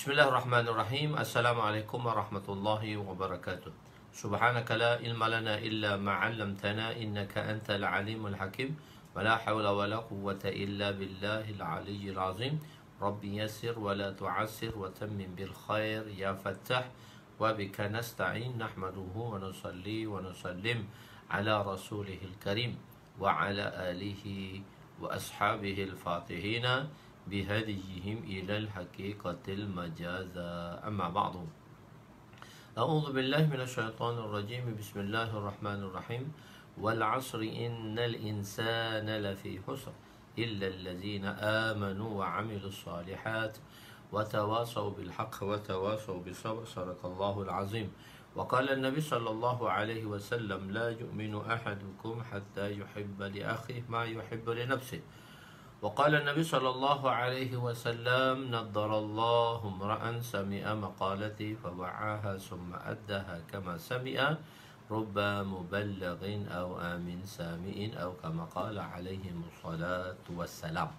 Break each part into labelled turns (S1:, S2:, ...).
S1: Bismillahirrahmanirrahim. Assalamualaikum warahmatullahi wabarakatuh. Subhanaka la ilma lana illa ma 'allamtana innaka antal alimul hakim. Wa la hawla wa la quwwata illa billahil aliyyil azim. Rabbi yassir wa la tu'assir wa tammim bil khair ya fattah. Wa bika nasta'in nahmaduhu wa nusalli wa nusallim ala rasulihil karim wa ala alihi wa ashabihil fatihina بهديهم إلى الحقيقة المجازة. أما بعد، أعوذ بالله من الشيطان الرجيم. بسم الله الرحمن الرحيم. والعصر إن الإنسان لفي خسر إلا الذين آمنوا وعملوا الصالحات وتواصوا بالحق وتواصوا بالصبر. صدق الله العظيم. وقال النبي صلى الله عليه وسلم: لا يؤمن أحدكم حتى يحب لأخيه ما يحب لنفسه. وقال النبي صلى الله عليه وسلم: نضر الله امرأ سمع مقالتي فوعاها ثم أداها كما سمع رب مبلغ أو آمن سامع أو كما قال عليه الصلاة والسلام.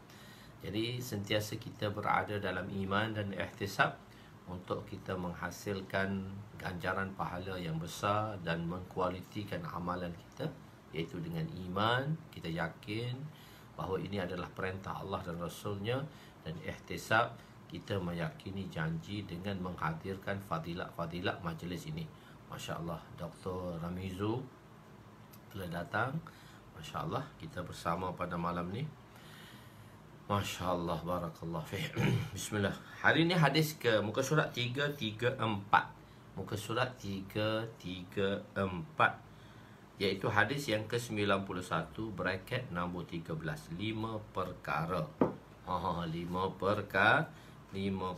S1: Jadi sentiasa kita berada dalam iman dan ihtisab untuk kita menghasilkan ganjaran pahala yang besar dan mengkualitikan amalan kita, iaitu dengan iman. Kita yakin bahawa ini adalah perintah Allah dan Rasulnya, dan ihtisab kita meyakini janji dengan menghadirkan fadilat-fadilat majlis ini. Masya Allah, Dr. Ramizu telah datang. Masya Allah, kita bersama pada malam ni. Masya Allah, barakallah fiik. Bismillah. Hari ini hadis ke muka surat 334. Muka surat 334, iaitu hadis yang ke-91, bracket nombor 13. 5 perkara. 5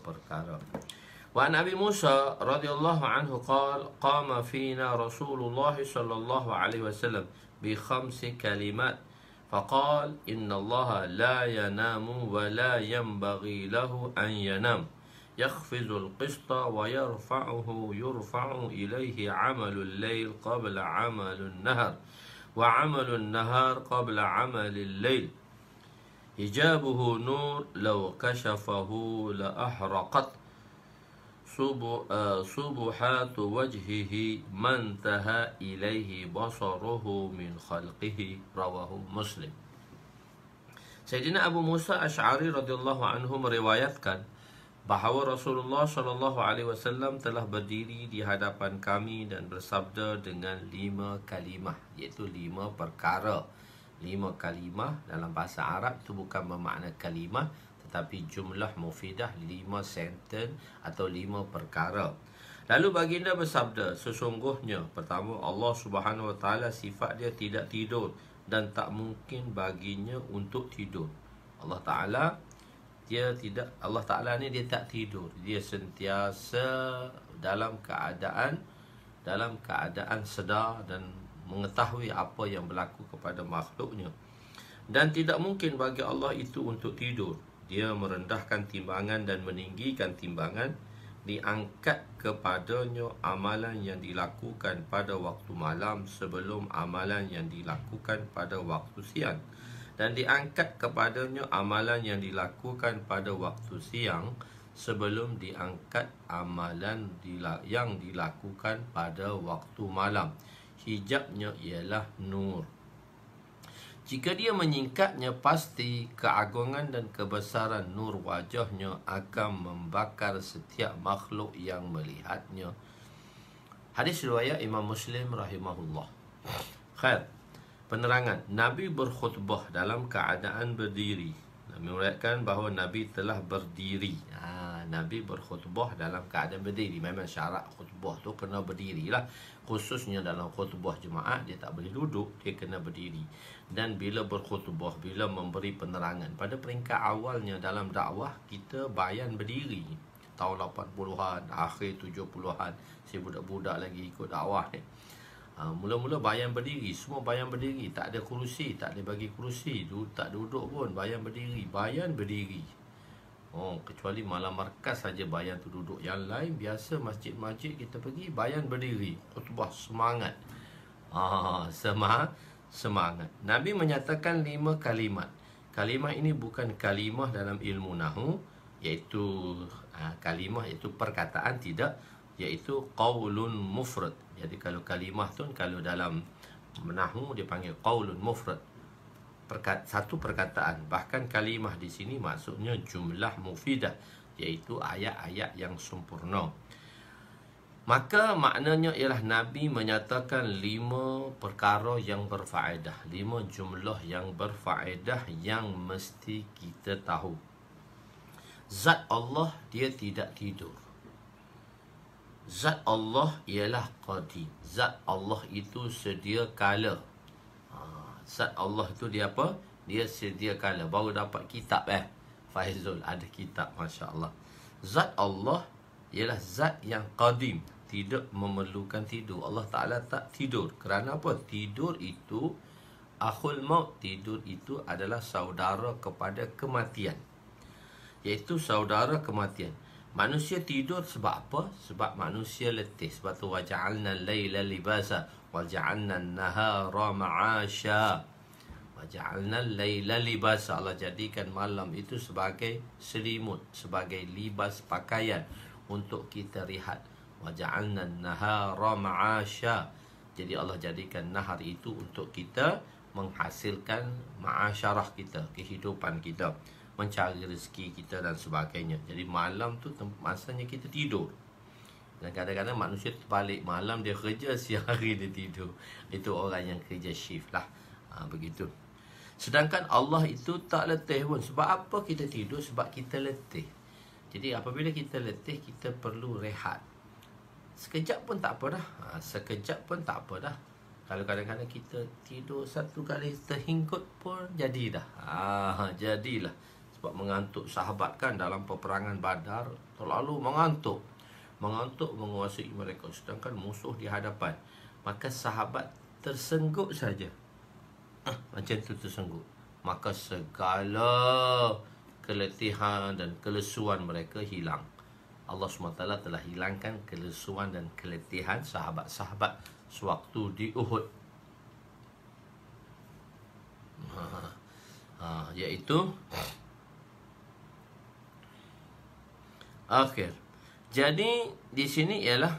S1: perkara. Wa an Abi Musa radhiyallahu anhu qala qama fina Rasulullah sallallahu alaihi wasallam bi 5 kalimat faqala inna Allah la yanamu wa la yanbaghi lahu an yanam. يخفض القسط ويرفعه يرفع إليه عمل الليل قبل عمل النهر وعمل النهار قبل عمل الليل حجابه نور لو كشفه لأحرقت صبحات وجهه ما انتهى إليه بصره من خلقه. رواه مسلم. Sayyidina Abu Musa Asy'ari radhiyallahu anhu meriwayatkan bahawa Rasulullah sallallahu alaihi wasallam telah berdiri di hadapan kami dan bersabda dengan 5 kalimah, iaitu 5 perkara. 5 kalimah dalam bahasa Arab itu bukan bermakna kalimah, tetapi jumlah mufidah, 5 sentence atau 5 perkara. Lalu baginda bersabda, sesungguhnya pertama, Allah Subhanahu wa taala sifat dia tidak tidur dan tak mungkin baginya untuk tidur. Allah Ta'ala ni dia tak tidur. Dia sentiasa dalam keadaan sedar dan mengetahui apa yang berlaku kepada makhluknya. Dan tidak mungkin bagi Allah itu untuk tidur. Dia merendahkan timbangan dan meninggikan timbangan. Diangkat kepadanya amalan yang dilakukan pada waktu malam sebelum amalan yang dilakukan pada waktu siang. Dan diangkat kepadanya amalan yang dilakukan pada waktu siang sebelum diangkat amalan yang dilakukan pada waktu malam. Hijabnya ialah nur. Jika dia menyingkatnya, pasti keagungan dan kebesaran nur wajahnya akan membakar setiap makhluk yang melihatnya. Hadis riwayat Imam Muslim rahimahullah. Khair. Penerangan, Nabi berkhutbah dalam keadaan berdiri. Nabi meriwayatkan bahawa Nabi telah berdiri. Nabi berkhutbah dalam keadaan berdiri. Memang syarat khutbah tu kena berdirilah. Khususnya dalam khutbah jemaah, dia tak boleh duduk, dia kena berdiri. Dan bila berkhutbah, bila memberi penerangan, pada peringkat awalnya dalam dakwah, kita bayan berdiri. Tahun 80-an, akhir 70-an, saya budak-budak lagi ikut dakwah ni. Mula-mula bayan berdiri, semua bayan berdiri, tak ada kerusi, tak ada bagi kerusi, tak duduk pun, bayan berdiri. Kecuali malam markas saja bayan tu duduk. Yang lain biasa masjid-masjid kita pergi, bayan berdiri, khutbah semangat. Semangat. Nabi menyatakan 5 kalimat. Kalimah ini bukan kalimah dalam ilmu nahu, iaitu kalimah iaitu perkataan, tidak, iaitu qaulun mufrad. Jadi kalau kalimah tu kalau dalam nahwu dia panggil qaulun mufrad, satu perkataan. Bahkan kalimah di sini maksudnya jumlah mufidah, iaitu ayat-ayat yang sempurna. Maka maknanya ialah Nabi menyatakan 5 perkara yang berfaedah, 5 jumlah yang berfaedah yang mesti kita tahu. Zat Allah dia tidak tidur. Zat Allah ialah qadim. Zat Allah itu sedia kala. Zat Allah itu dia apa? Dia sedia kala. Baru dapat kitab Faizul ada kitab, Masya Allah. Zat Allah ialah zat yang qadim, tidak memerlukan tidur. Allah Ta'ala tak tidur. Kerana apa? Tidur itu akhul maut. Tidur itu adalah saudara kepada kematian, iaitu saudara kematian. Manusia tidur sebab apa? Sebab manusia letih. Sebab tu waja'alna al-laila libasa waja'alna an-nahara ma'asha. Waja'alna al-laila libasa. Allah jadikan malam itu sebagai selimut, sebagai libas pakaian untuk kita rehat. Waja'alna an-nahara ma'asha. Jadi Allah jadikan nahar itu untuk kita menghasilkan ma'asyarah kita, kehidupan kita, mencari rezeki kita dan sebagainya. Jadi malam tu masanya kita tidur. Dan kadang-kadang manusia terbalik, malam dia kerja, siang hari dia tidur. Itu orang yang kerja shift lah. Begitu. Sedangkan Allah itu tak letih pun. Sebab apa kita tidur? Sebab kita letih. Jadi apabila kita letih, kita perlu rehat. Sekejap pun tak apa dah. Sekejap pun tak apa dah. Kalau kadang-kadang kita tidur satu kali terhinggut pun jadi dah. Jadilah. Sebab mengantuk, sahabat kan dalam peperangan Badar terlalu mengantuk. Mengantuk menguasai mereka. Sedangkan musuh di hadapan. Maka sahabat tersengguk saja. Macam tu tersengguk. Maka segala keletihan dan kelesuan mereka hilang. Allah SWT telah hilangkan kelesuan dan keletihan sahabat-sahabat sewaktu di Uhud. Iaitu akhir. Jadi di sini ialah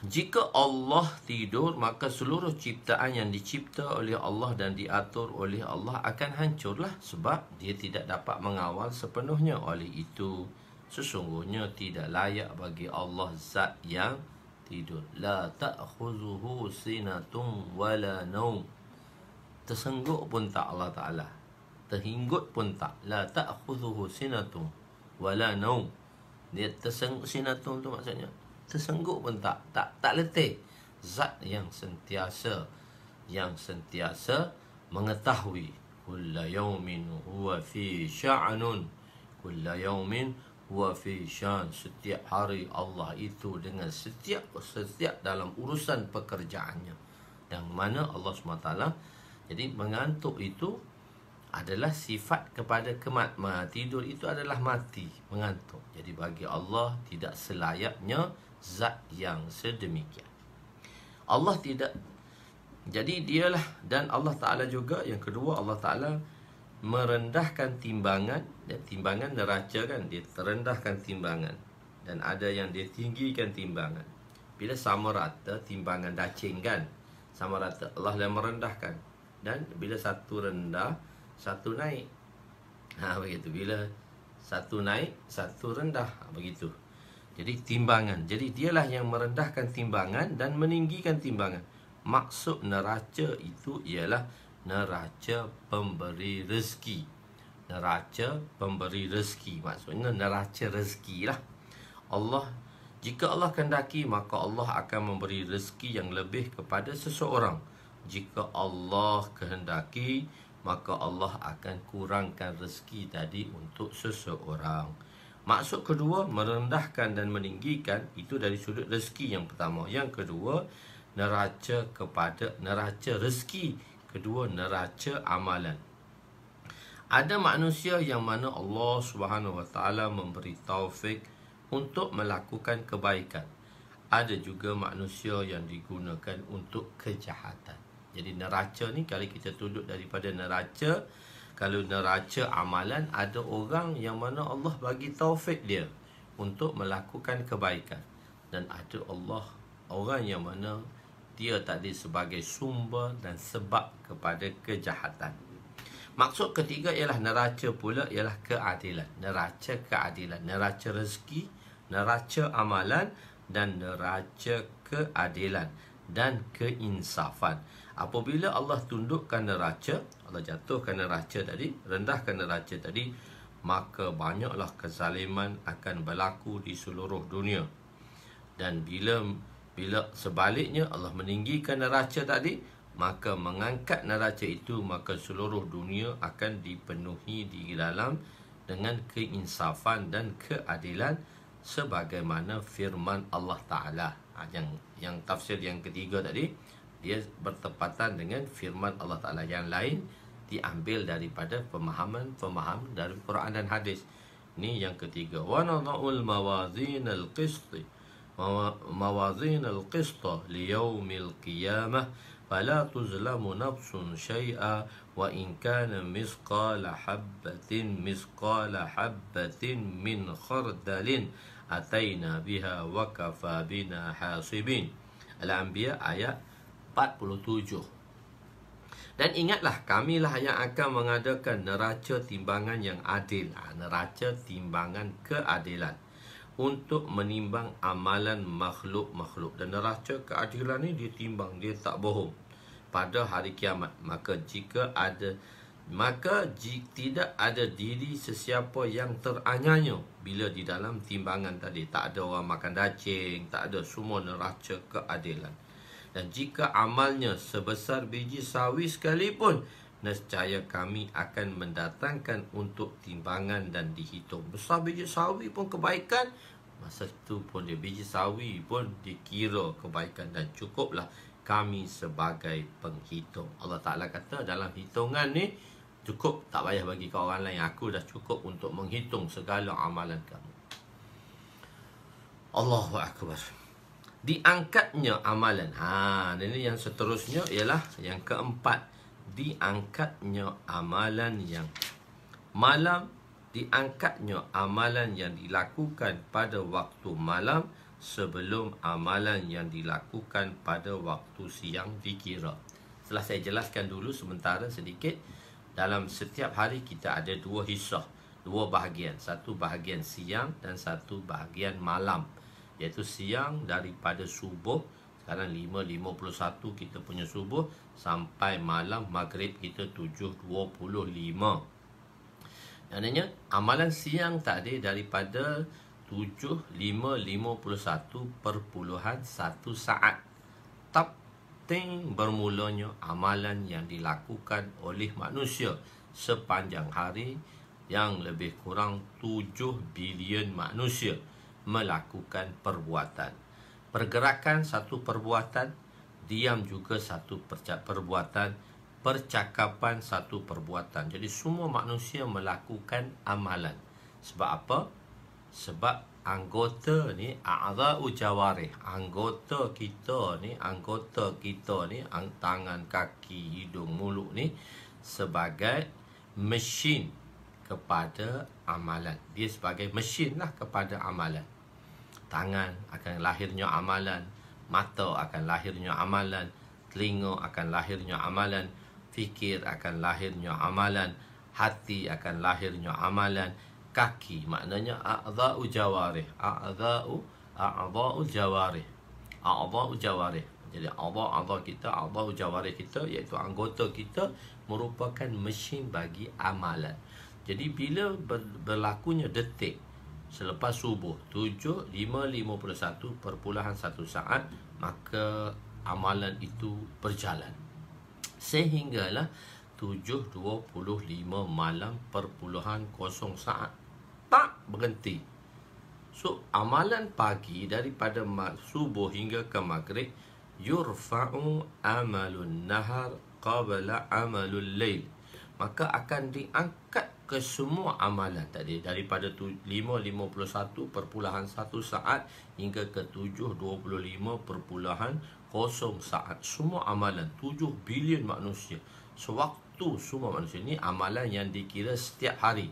S1: jika Allah tidur, maka seluruh ciptaan yang dicipta oleh Allah dan diatur oleh Allah akan hancurlah, sebab dia tidak dapat mengawal sepenuhnya. Oleh itu sesungguhnya tidak layak bagi Allah zat yang tidur. La ta'khuzuhu sinatun wala naum. Tersengguk pun tak Allah Ta'ala, terhinggut pun tak. La ta'khuzuhu sinatun wala naum. Dia tersengguk, sinatun tu maksudnya tersengguk pun tak letih. Zat yang sentiasa mengetahui. Kulla yawmin huwa fi sya'nun. Kulla yawmin huwa fi syan. Setiap hari Allah itu dengan setiap dalam urusan pekerjaannya. Yang mana Allah SWT, jadi mengantuk itu adalah sifat kepada tidur itu adalah mati, mengantuk. Jadi bagi Allah tidak selayaknya zat yang sedemikian. Allah tidak. Jadi dialah, dan Allah Ta'ala juga yang kedua, Allah Ta'ala merendahkan timbangan. Dan timbangan neraca kan, dia terendahkan timbangan. Dan ada yang dia tinggikan timbangan. Bila sama rata timbangan dacing kan, sama rata, Allah yang merendahkan. Dan bila satu rendah, satu naik. Begitu. Bila satu naik, satu rendah. Begitu. Jadi timbangan. Jadi dialah yang merendahkan timbangan dan meninggikan timbangan. Maksud neraca itu ialah neraca pemberi rezeki. Neraca pemberi rezeki. Maksudnya neraca rezeki lah. Jika Allah kehendaki, maka Allah akan memberi rezeki yang lebih kepada seseorang. Jika Allah kehendaki, maka Allah akan kurangkan rezeki tadi untuk seseorang. Maksud kedua, merendahkan dan meninggikan, itu dari sudut rezeki yang pertama. Yang kedua, neraca rezeki. Kedua, neraca amalan. Ada manusia yang mana Allah SWT memberi taufik untuk melakukan kebaikan. Ada juga manusia yang digunakan untuk kejahatan. Jadi neraca ni, kalau kita duduk daripada neraca, kalau neraca amalan, ada orang yang mana Allah bagi taufik dia untuk melakukan kebaikan, dan ada orang yang mana dia tadi sebagai sumber dan sebab kepada kejahatan. Maksud ketiga ialah neraca pula ialah keadilan. Neraca keadilan, neraca rezeki, neraca amalan, dan neraca keadilan dan keinsafan. Apabila Allah tundukkan neraca, Allah jatuhkan neraca tadi, rendahkan neraca tadi, maka banyaklah kezaliman akan berlaku di seluruh dunia. Dan bila sebaliknya Allah meninggikan neraca tadi, maka mengangkat neraca itu, maka seluruh dunia akan dipenuhi di dalam dengan keinsafan dan keadilan, sebagaimana firman Allah Ta'ala. Yang tafsir yang ketiga tadi, dia bertepatan dengan firman Allah Ta'ala. Yang lain diambil daripada pemahaman dari Quran dan hadis. Ini yang ketiga. Wa nadha'ul mawazin al-qist liyaumil qiyamah fala tuzlamu nafsun syai'a wa in kana misqala habbatin min khardalin ataina biha wa kafa bina hasibin. Al-Anbiya ayat 47. Dan ingatlah, kamilah yang akan mengadakan neraca timbangan yang adil, neraca timbangan keadilan, untuk menimbang amalan makhluk-makhluk. Dan neraca keadilan ni ditimbang, dia tak bohong pada hari kiamat. Maka tidak ada diri sesiapa yang teranyanya bila di dalam timbangan tadi. Tak ada orang makan dacing, tak ada, semua neraca keadilan. Dan jika amalnya sebesar biji sawi sekalipun, nescaya kami akan mendatangkan untuk timbangan dan dihitung. Besar biji sawi pun kebaikan, masa itu pun biji sawi pun dikira kebaikan, dan cukuplah kami sebagai penghitung. Allah Ta'ala kata dalam hitungan ni, cukup, tak payah bagi ke orang lain, aku dah cukup untuk menghitung segala amalan kamu. Allahu Akbar. Diangkatnya amalan. Ini yang seterusnya ialah yang keempat. Diangkatnya amalan yang malam, diangkatnya amalan yang dilakukan pada waktu malam sebelum amalan yang dilakukan pada waktu siang dikira. Setelah saya jelaskan dulu sementara sedikit, dalam setiap hari kita ada dua hissah, dua bahagian. Satu bahagian siang dan satu bahagian malam. Iaitu siang daripada subuh, sekarang 5.51 kita punya subuh, sampai malam maghrib kita 7.25. Maknanya amalan siang tadi daripada 7.551 perpuluhan 1 saat. Bermulanya amalan yang dilakukan oleh manusia sepanjang hari, yang lebih kurang 7 bilion manusia melakukan perbuatan. Pergerakan satu perbuatan, diam juga satu perbuatan, percakapan satu perbuatan. Jadi semua manusia melakukan amalan. Sebab apa? Sebab anggota ni a'dha'u jawarih. Anggota kita ni, tangan, kaki, hidung, mulut ni sebagai mesin kepada amalan. Dia sebagai mesin lah kepada amalan. Tangan akan lahirnya amalan, mata akan lahirnya amalan, telinga akan lahirnya amalan, fikir akan lahirnya amalan, hati akan lahirnya amalan, kaki maknanya a'dha'u jawarih. A'dha'u jawarih. Jadi a'dha'u jawarih kita iaitu anggota kita merupakan mesin bagi amalan. Jadi bila berlakunya detik selepas subuh 7.551 perpuluhan 1 saat, maka amalan itu berjalan sehinggalah 7.25 malam perpuluhan 0 saat, tak berhenti. So amalan pagi daripada subuh hingga ke maghrib, yurfa'u amalun nahar qabla amalul lail, maka akan diangkat ke semua amalan tadi daripada 5.51 perpuluhan 1 saat hingga ke 7.25 perpuluhan kosong saat. Semua amalan 7 bilion manusia sewaktu, semua manusia ni amalan yang dikira setiap hari.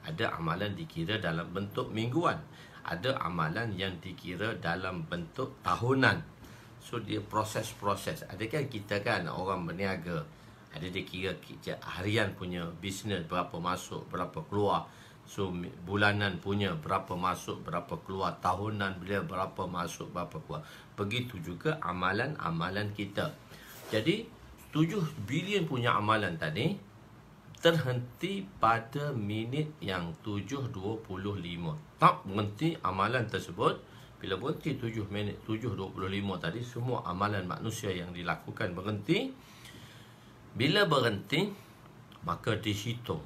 S1: Ada amalan dikira dalam bentuk mingguan, ada amalan yang dikira dalam bentuk tahunan. So dia proses-proses. Ada kan kita kan orang berniaga, ada dia kira harian punya bisnes berapa masuk, berapa keluar. So bulanan punya berapa masuk, berapa keluar. Tahunan bila berapa masuk, berapa keluar. Begitu juga amalan-amalan kita. Jadi 7 bilion punya amalan tadi terhenti pada minit yang 7.25. Tak berhenti amalan tersebut. Bila berhenti 7 minit 7.25 tadi, semua amalan manusia yang dilakukan berhenti. Bila berhenti, maka dihitung.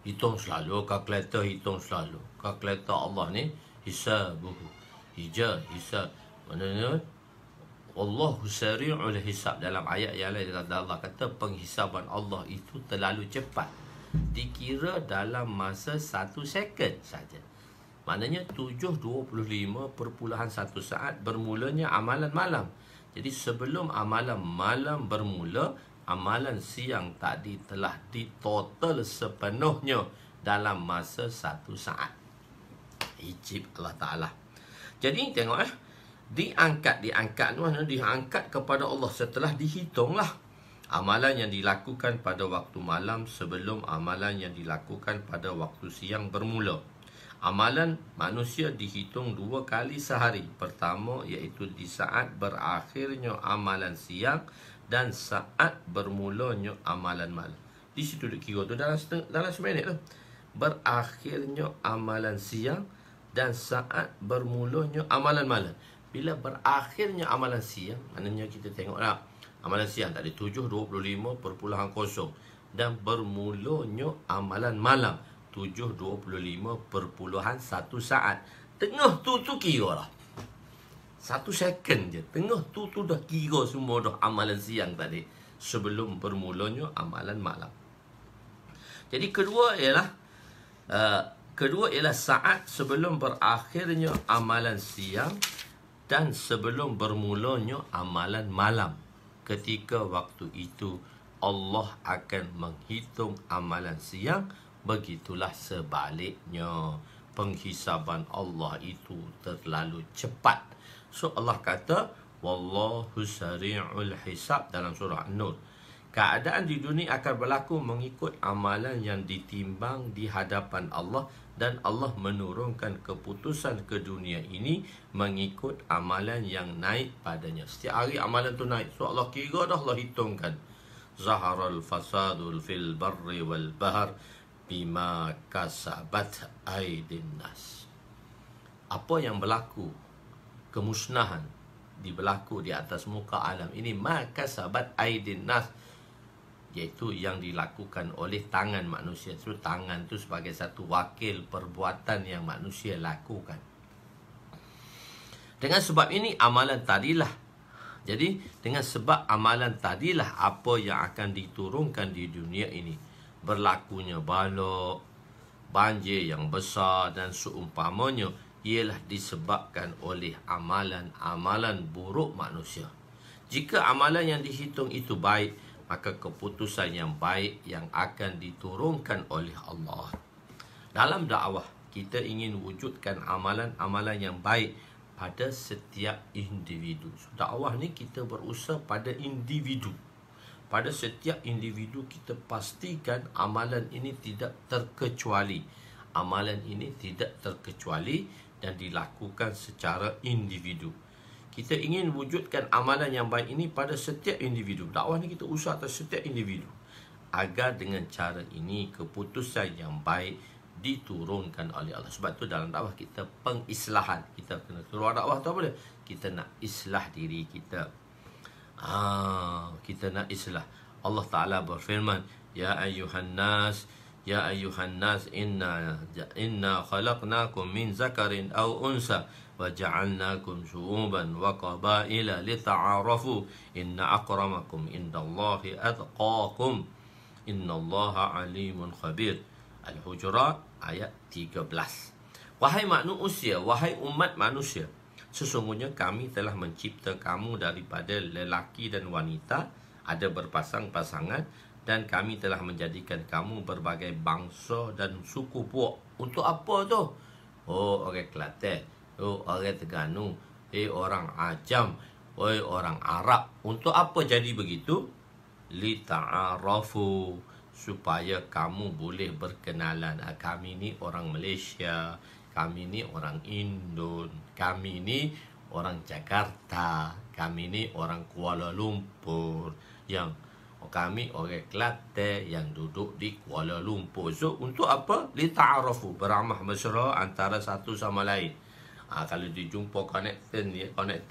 S1: Hitung selalu, kalkulator hitung selalu. Kalkulator Allah ni hisabuhu. Hisab. Maknanya Allahu sari'ul hisab. Dalam ayat yang lain Allah kata penghisaban Allah itu terlalu cepat. Dikira dalam masa 1 second saja. Maknanya 7.25 1 saat bermulanya amalan malam. Jadi sebelum amalan malam bermula, amalan siang tadi telah ditotal sepenuhnya dalam masa 1 saat. Ijib Allah Ta'ala. Jadi tengok diangkat mana diangkat kepada Allah setelah dihitunglah amalan yang dilakukan pada waktu malam sebelum amalan yang dilakukan pada waktu siang bermula. Amalan manusia dihitung 2 kali sehari. Pertama iaitu di saat berakhirnya amalan siang dan saat bermulanya amalan malam. Di situ duk kira tu dalam seminit tu. Berakhirnya amalan siang dan saat bermulanya amalan malam. Bila berakhirnya amalan siang, maknanya kita tengoklah amalan siang tadi 7.25.0 dan bermulanya amalan malam 7.25.1 saat. Tengah tu kira lah 1 second je. Tengah tu dah kira semua dah amalan siang tadi sebelum bermulanya amalan malam. Jadi kedua ialah saat sebelum berakhirnya amalan siang dan sebelum bermulanya amalan malam. Ketika waktu itu Allah akan menghitung amalan siang. Begitulah sebaliknya. Penghisaban Allah itu terlalu cepat. So Allah kata wallahu sari'ul hisab dalam surah An-Nur. Keadaan di dunia akan berlaku mengikut amalan yang ditimbang di hadapan Allah, dan Allah menurunkan keputusan ke dunia ini mengikut amalan yang naik padanya. Setiap hari amalan tu naik. So Allah kira dah, Allah hitungkan. Zaharal fasadul fil barri wal bahar bima kasabat aidin nas. Apa yang berlaku, kemusnahan berlaku di atas muka alam ini, maka kasabat aidin nas, iaitu yang dilakukan oleh tangan manusia. So tangan tu sebagai satu wakil perbuatan yang manusia lakukan. Dengan sebab ini amalan tadilah. Jadi dengan sebab amalan tadilah apa yang akan diturunkan di dunia ini. Berlakunya bala, banjir yang besar dan seumpamanya ialah disebabkan oleh amalan-amalan buruk manusia. Jika amalan yang dihitung itu baik, maka keputusan yang baik yang akan diturunkan oleh Allah. Dalam dakwah, kita ingin wujudkan amalan-amalan yang baik pada setiap individu. So, dakwah ni kita berusaha pada individu. Pada setiap individu kita pastikan amalan ini tidak terkecuali. Amalan ini tidak terkecuali dan dilakukan secara individu. Kita ingin wujudkan amalan yang baik ini pada setiap individu. Dakwah ni kita usaha atas setiap individu. Agar dengan cara ini keputusan yang baik diturunkan oleh Allah. Sebab tu dalam dakwah kita pengislahan. Kita kena keluar dakwah tu apa dia? Kita nak islah diri kita. Kita nak islah. Allah Ta'ala berfirman, Ya ayuhan nas inna khalaqnakum min zakarin aw unsa wa ja'alnakum syu'uban wa qabaila lita'arafu inna akramakum indallahi atqakum innallaha alimun khabir. Al-Hujurat ayat 13. Wahai manusia, wahai umat manusia, Sesungguhnya kami telah mencipta kamu daripada lelaki dan wanita, ada berpasang-pasangan, dan kami telah menjadikan kamu berbagai bangsa dan suku puak. Untuk apa tu? Oh, orang Kelantan, oh, orang Terengganu, orang Ajam, orang Arab. Untuk apa jadi begitu? Lita'arafu, supaya kamu boleh berkenalan. Kami ni orang Malaysia, kami ni orang Indon, kami ni orang Jakarta, kami ni orang Kuala Lumpur, yang kami orang Kelantan yang duduk di Kuala Lumpur. So, untuk apa? Lita'arafu, beramah mesra antara satu sama lain. Kalau dijumpa connecting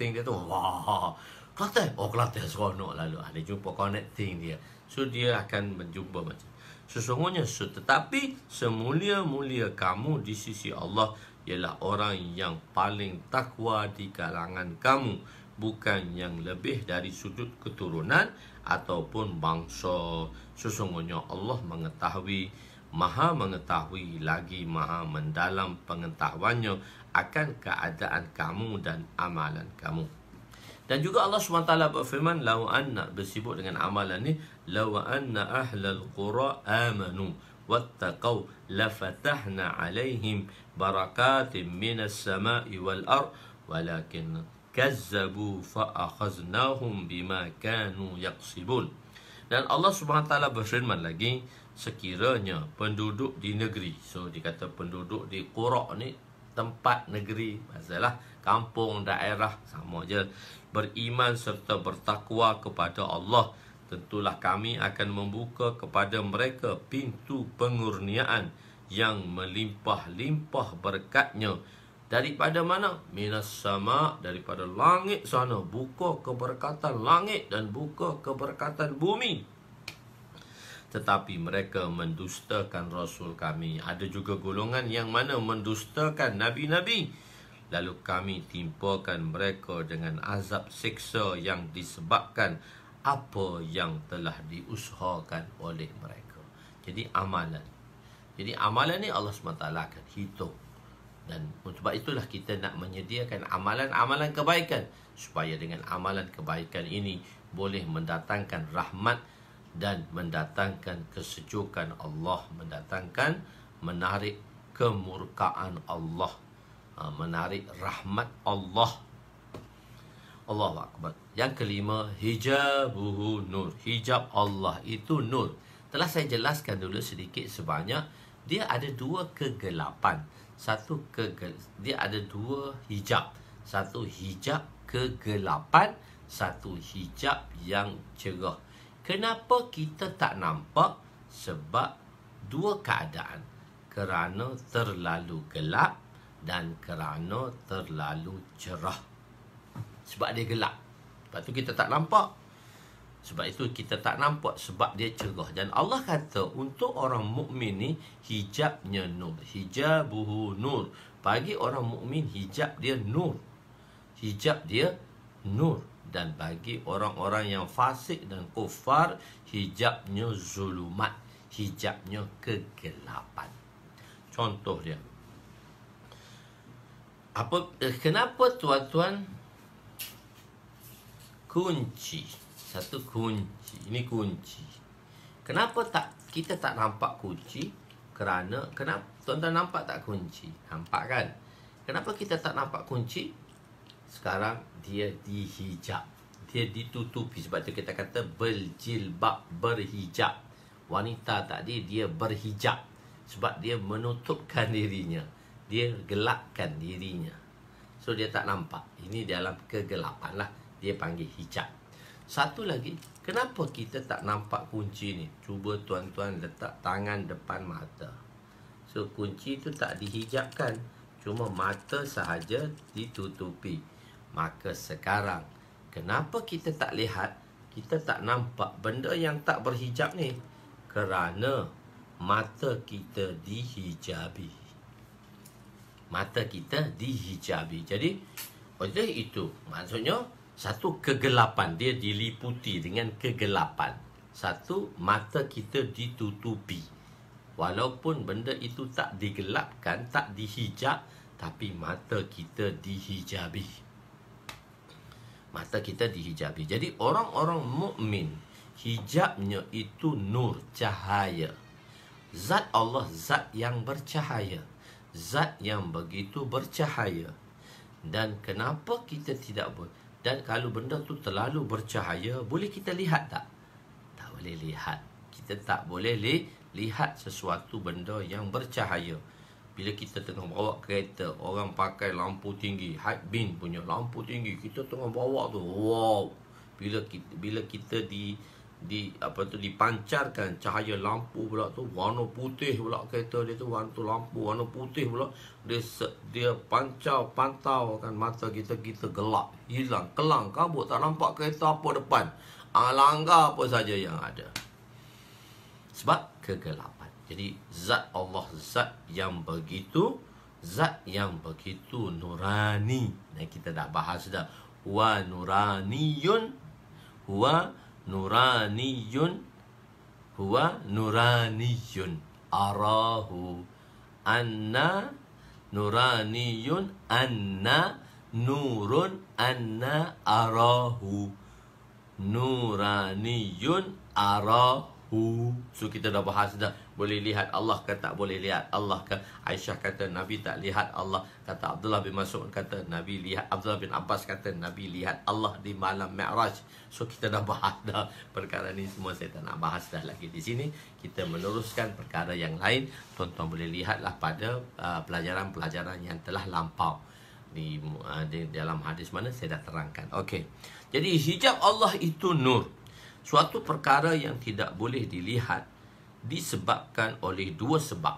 S1: dia tu, wah, Kelantan, oh Kelantan seronok lalu. Dia jumpa connecting dia. So, dia akan berjumpa macam sesungguhnya, tetapi semulia-mulia kamu di sisi Allah ialah orang yang paling takwa di kalangan kamu, bukan yang lebih dari sudut keturunan ataupun bangsa. Sesungguhnya Allah mengetahui, maha mengetahui lagi maha mendalam pengetahuannya akan keadaan kamu dan amalan kamu. Dan juga Allah SWT berfirman, "Lau anna", bersibuk dengan amalan ni, "Lau anna ahlal qura amanu wattaqau lafatahna alaihim barakatim minas sama'i wal ard walakin kazzabu fa'akhaznahum bima kanu yaqsibun." Dan Allah SWT berfirman lagi, sekiranya penduduk di negeri, so dikata penduduk di qura ni tempat negeri, masalah kampung, daerah, sama je, beriman serta bertakwa kepada Allah, tentulah kami akan membuka kepada mereka pintu pengurniaan yang melimpah-limpah berkatnya. Daripada mana? Minas sama, daripada langit sana. Buka keberkatan langit dan buka keberkatan bumi. Tetapi mereka mendustakan Rasul kami. Ada juga golongan yang mana mendustakan Nabi-Nabi. Lalu kami timpakan mereka dengan azab siksa yang disebabkan apa yang telah diusahakan oleh mereka. Jadi amalan. Jadi amalan ni Allah SWT akan hitung. Dan sebab itulah kita nak menyediakan amalan-amalan kebaikan, supaya dengan amalan kebaikan ini boleh mendatangkan rahmat dan mendatangkan kesejukan Allah, menarik kemurkaan Allah, menarik rahmat Allah. Allahu Akbar. Yang kelima, hijabuhu nur. Hijab Allah itu nur. Telah saya jelaskan dulu sedikit sebanyak. Dia ada dua kegelapan. Dia ada dua hijab. Satu hijab kegelapan, satu hijab yang cerah. Kenapa kita tak nampak? Sebab dua keadaan. Kerana terlalu gelap dan kerana terlalu cerah. Sebab dia gelap, sebab tu kita tak nampak. Sebab itu kita tak nampak, sebab dia cerah. Dan Allah kata untuk orang mukmin ni hijabnya nur. Hijabuhu nur. Bagi orang mukmin hijab dia nur. Hijab dia nur. Dan bagi orang-orang yang fasik dan kufar, hijabnya zulumat. Hijabnya kegelapan. Contoh dia. Kenapa tuan-tuan kunci? Satu kunci. Ini kunci. Kenapa kita tak nampak kunci? Kenapa tuan-tuan nampak tak kunci? Nampak kan? Kenapa kita tak nampak kunci? Sekarang dia dihijab. Dia ditutupi. Sebab tu kita kata berjilbab, berhijab. Wanita tadi dia berhijab. Sebab dia menutupkan dirinya. Dia gelapkan dirinya. So dia tak nampak. Ini dalam kegelapan lah. Dia panggil hijab. Satu lagi, kenapa kita tak nampak kunci ni? Cuba tuan-tuan letak tangan depan mata. So kunci tu tak dihijabkan. Cuma mata sahaja ditutupi. Maka sekarang, kenapa kita tak lihat? Kita tak nampak benda yang tak berhijab ni? Kerana mata kita dihijabi. Mata kita dihijabi. Jadi, oleh itu, maksudnya, satu kegelapan. Dia diliputi dengan kegelapan. Satu, mata kita ditutupi. Walaupun benda itu tak digelapkan, tak dihijab, tapi mata kita dihijabi. Mata kita dihijabi. Jadi orang-orang mukmin hijabnya itu nur, cahaya. Zat Allah zat yang bercahaya, zat yang begitu bercahaya. Dan kenapa kita tidak boleh? Dan kalau benda tu terlalu bercahaya, boleh kita lihat tak? Tak boleh lihat. Kita tak boleh lihat sesuatu benda yang bercahaya. Bila kita tengah bawa kereta, orang pakai lampu tinggi, high beam punya lampu tinggi, kita tengah bawa tu, wow. Bila kita dipancarkan cahaya lampu pula tu, warna putih pula kereta dia tu, warna tu lampu warna putih pula, dia pantau kan mata kita gelap, hilang, kelang kabut, tak nampak kereta apa depan, langgar apa saja yang ada, sebab kegelapan. Jadi zat Allah zat yang begitu nurani. Nah, kita dah bahas dah, wa nuraniyun, huwa nuraniyun arahu anna nuraniyun anna nurun anna arahu nuraniyun arahu. So kita dah bahas dah, boleh lihat Allah ke tak boleh lihat Allah ke. Aisyah kata Nabi tak lihat Allah. Kata Abdullah bin Mas'ud kata Nabi lihat. Abdullah bin Abbas kata Nabi lihat Allah di malam Mi'raj. So kita dah bahas dah perkara ni semua, saya tak nak bahas dah lagi di sini. Kita meneruskan perkara yang lain. Tuan-tuan boleh lihatlah pada pelajaran-pelajaran yang telah lampau di dalam hadis mana saya dah terangkan. Okey. Jadi hijab Allah itu nur. Suatu perkara yang tidak boleh dilihat disebabkan oleh dua sebab.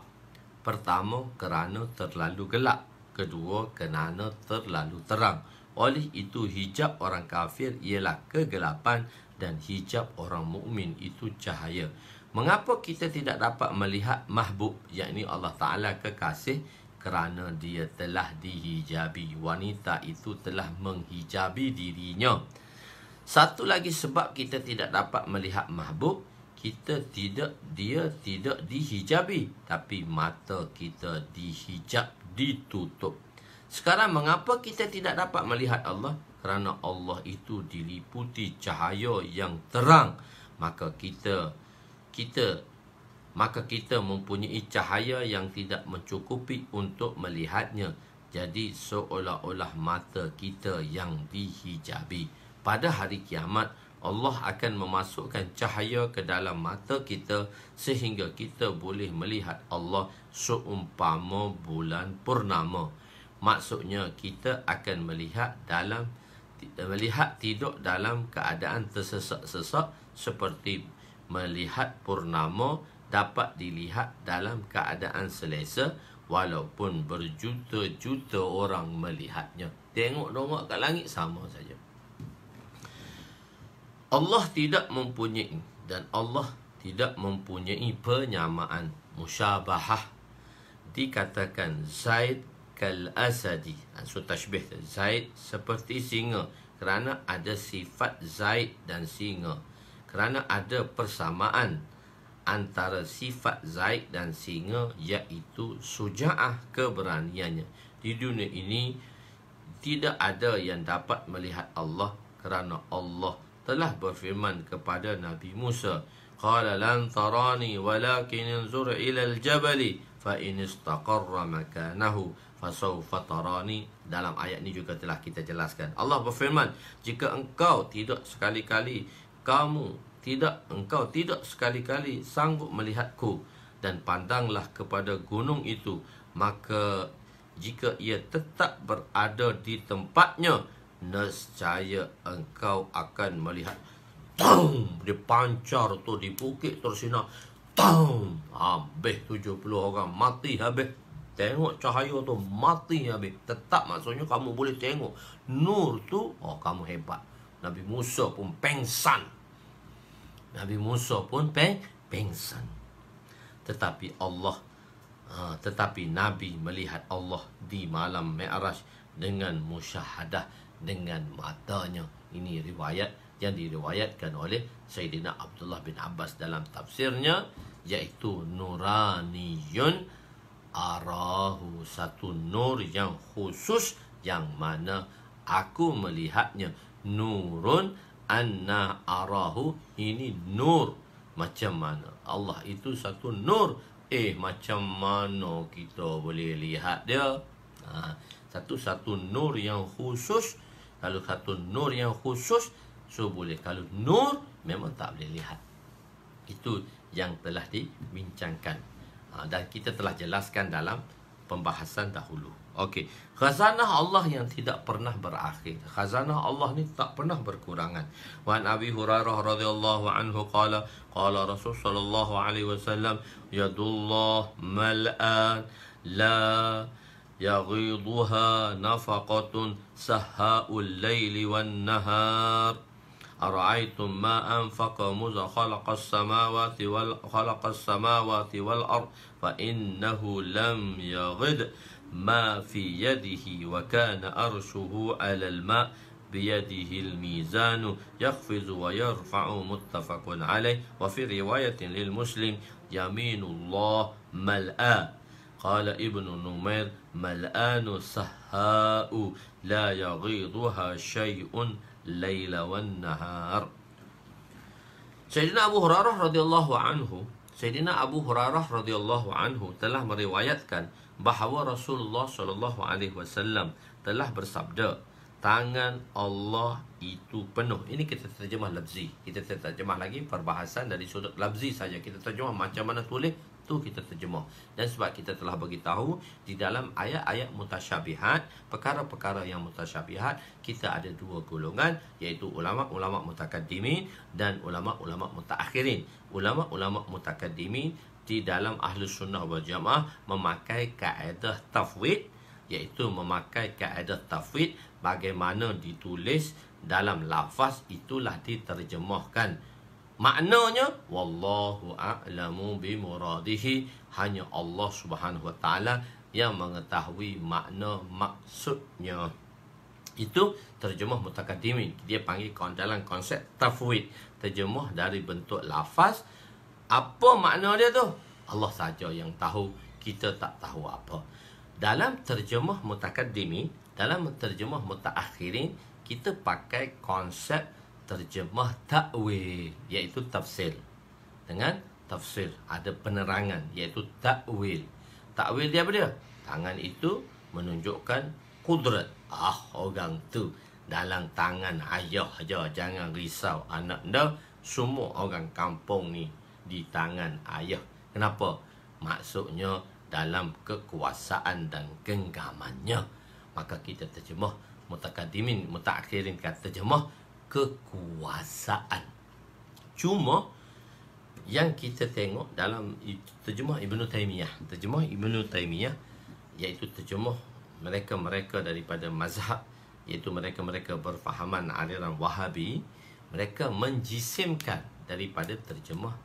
S1: Pertama, kerana terlalu gelap. Kedua, kerana terlalu terang. Oleh itu, hijab orang kafir ialah kegelapan dan hijab orang mukmin itu cahaya. Mengapa kita tidak dapat melihat mahbub, yakni Allah Ta'ala kekasih? Kerana dia telah dihijabi. Wanita itu telah menghijabi dirinya. Satu lagi sebab kita tidak dapat melihat mahbub, dia tidak dihijabi, tapi mata kita dihijab, ditutup. Sekarang mengapa kita tidak dapat melihat Allah? Kerana Allah itu diliputi cahaya yang terang. Maka kita mempunyai cahaya yang tidak mencukupi untuk melihatnya. Jadi seolah-olah mata kita yang dihijabi. Pada hari kiamat, Allah akan memasukkan cahaya ke dalam mata kita sehingga kita boleh melihat Allah seumpama bulan purnama. Maksudnya kita akan melihat tidur dalam keadaan tersesak-sesak seperti melihat purnama dapat dilihat dalam keadaan selesa walaupun berjuta-juta orang melihatnya. Tengok-tengok kat langit sama saja. Allah tidak mempunyai penyamaan, musyabahah. Dikatakan Zaid kal asadi. So tashbih, Zaid seperti singa kerana ada sifat Zaid dan singa. Kerana ada persamaan antara sifat Zaid dan singa, iaitu suja'ah, keberaniannya. Di dunia ini tidak ada yang dapat melihat Allah kerana Allah telah berfirman kepada Nabi Musa, qala lan tarani walakin anzur ila al-jabali fa in istaqarra makanahu fasawfa tarani. Dalam ayat ini juga telah kita jelaskan. Allah berfirman, jika engkau tidak sekali-kali sanggup melihatku, dan pandanglah kepada gunung itu, maka jika ia tetap berada di tempatnya, nescaya engkau akan melihat. Dia pancar tu di bukit tersinar. Habis 70 orang mati habis. Tengok cahaya tu mati habis. Tetap maksudnya kamu boleh tengok nur tu. Oh, kamu hebat. Nabi Musa pun pengsan. Tetapi Nabi melihat Allah di malam Mi'raj dengan musyahadah, dengan matanya. Ini riwayat yang diriwayatkan oleh Sayyidina Abdullah bin Abbas dalam tafsirnya, iaitu nuraniyun arahu, satu nur yang khusus yang mana aku melihatnya. nurun anna arahu. Ini nur. Macam mana? Allah itu satu nur. Macam mana kita boleh lihat dia? Satu-satu nur yang khusus. Kalau satu nur yang khusus, so boleh. Kalau nur, memang tak boleh lihat. Itu yang telah dibincangkan. Dan kita telah jelaskan dalam pembahasan dahulu. Okey, khazanah Allah yang tidak pernah berakhir. Khazanah Allah ni tak pernah berkurangan. Wa an Abi Hurairah radhiyallahu anhu qala Rasul sallallahu alaihi wasallam, yadullah mal'an la yaghidhuha nafaqatun sahhaul laili wan nahar. أرأيتم ما أنفق مذ خلق السماوات والأرض فإنه لم يغد ما في يده وكان أرشه على الماء بيده الميزان يخفض ويرفع متفق عليه. وفي رواية للمسلم يمين الله ملآ. قال ابن نمير ملآن سهاء لا يغيضها شيء Laila wan nahar. Sayyidina Abu Hurairah radhiyallahu anhu telah meriwayatkan bahawa Rasulullah sallallahu alaihi wasallam telah bersabda, tangan Allah itu penuh. Ini kita terjemah lafzi. Kita terjemah lagi perbahasan dari sudut lafzi saja. Kita terjemah macam mana tulis, tu kita terjemah. Dan sebab kita telah beritahu di dalam ayat-ayat mutasyabihat, perkara-perkara yang mutasyabihat, kita ada dua golongan, iaitu ulama-ulama mutakaddimin dan ulama-ulama mutaakhirin. Ulama-ulama mutakaddimin di dalam Ahlus Sunnah wal Jamaah memakai kaedah tafwid, iaitu memakai kaedah tafwid bagaimana ditulis dalam lafaz itulah diterjemahkan. Maknanya wallahu a'lamu bimuradihi, hanya Allah Subhanahu wa taala yang mengetahui makna maksudnya. Itu terjemah mutakaddimin. Dia panggil dalam konsep tafwid, terjemah dari bentuk lafaz. Apa makna dia tu? Allah saja yang tahu, kita tak tahu apa. Dalam terjemah mutakaddimin, dalam terjemah mutaakhirin, kita pakai konsep terjemah takwil, iaitu tafsir. Dengan tafsir ada penerangan, iaitu takwil. Takwil dia apa dia? Tangan itu menunjukkan kudrat. Orang tu dalam tangan ayah aja, jangan risau anak anda. Semua orang kampung ni di tangan ayah. Kenapa? Maksudnya dalam kekuasaan dan genggamannya. Maka kita terjemah mutakaddimin, mutaakhirin kata terjemah kekuasaan. Cuma yang kita tengok dalam terjemah Ibnu Taimiyah, iaitu terjemah mereka-mereka daripada mazhab, iaitu mereka-mereka berfahaman aliran Wahabi, mereka menjisimkan daripada terjemah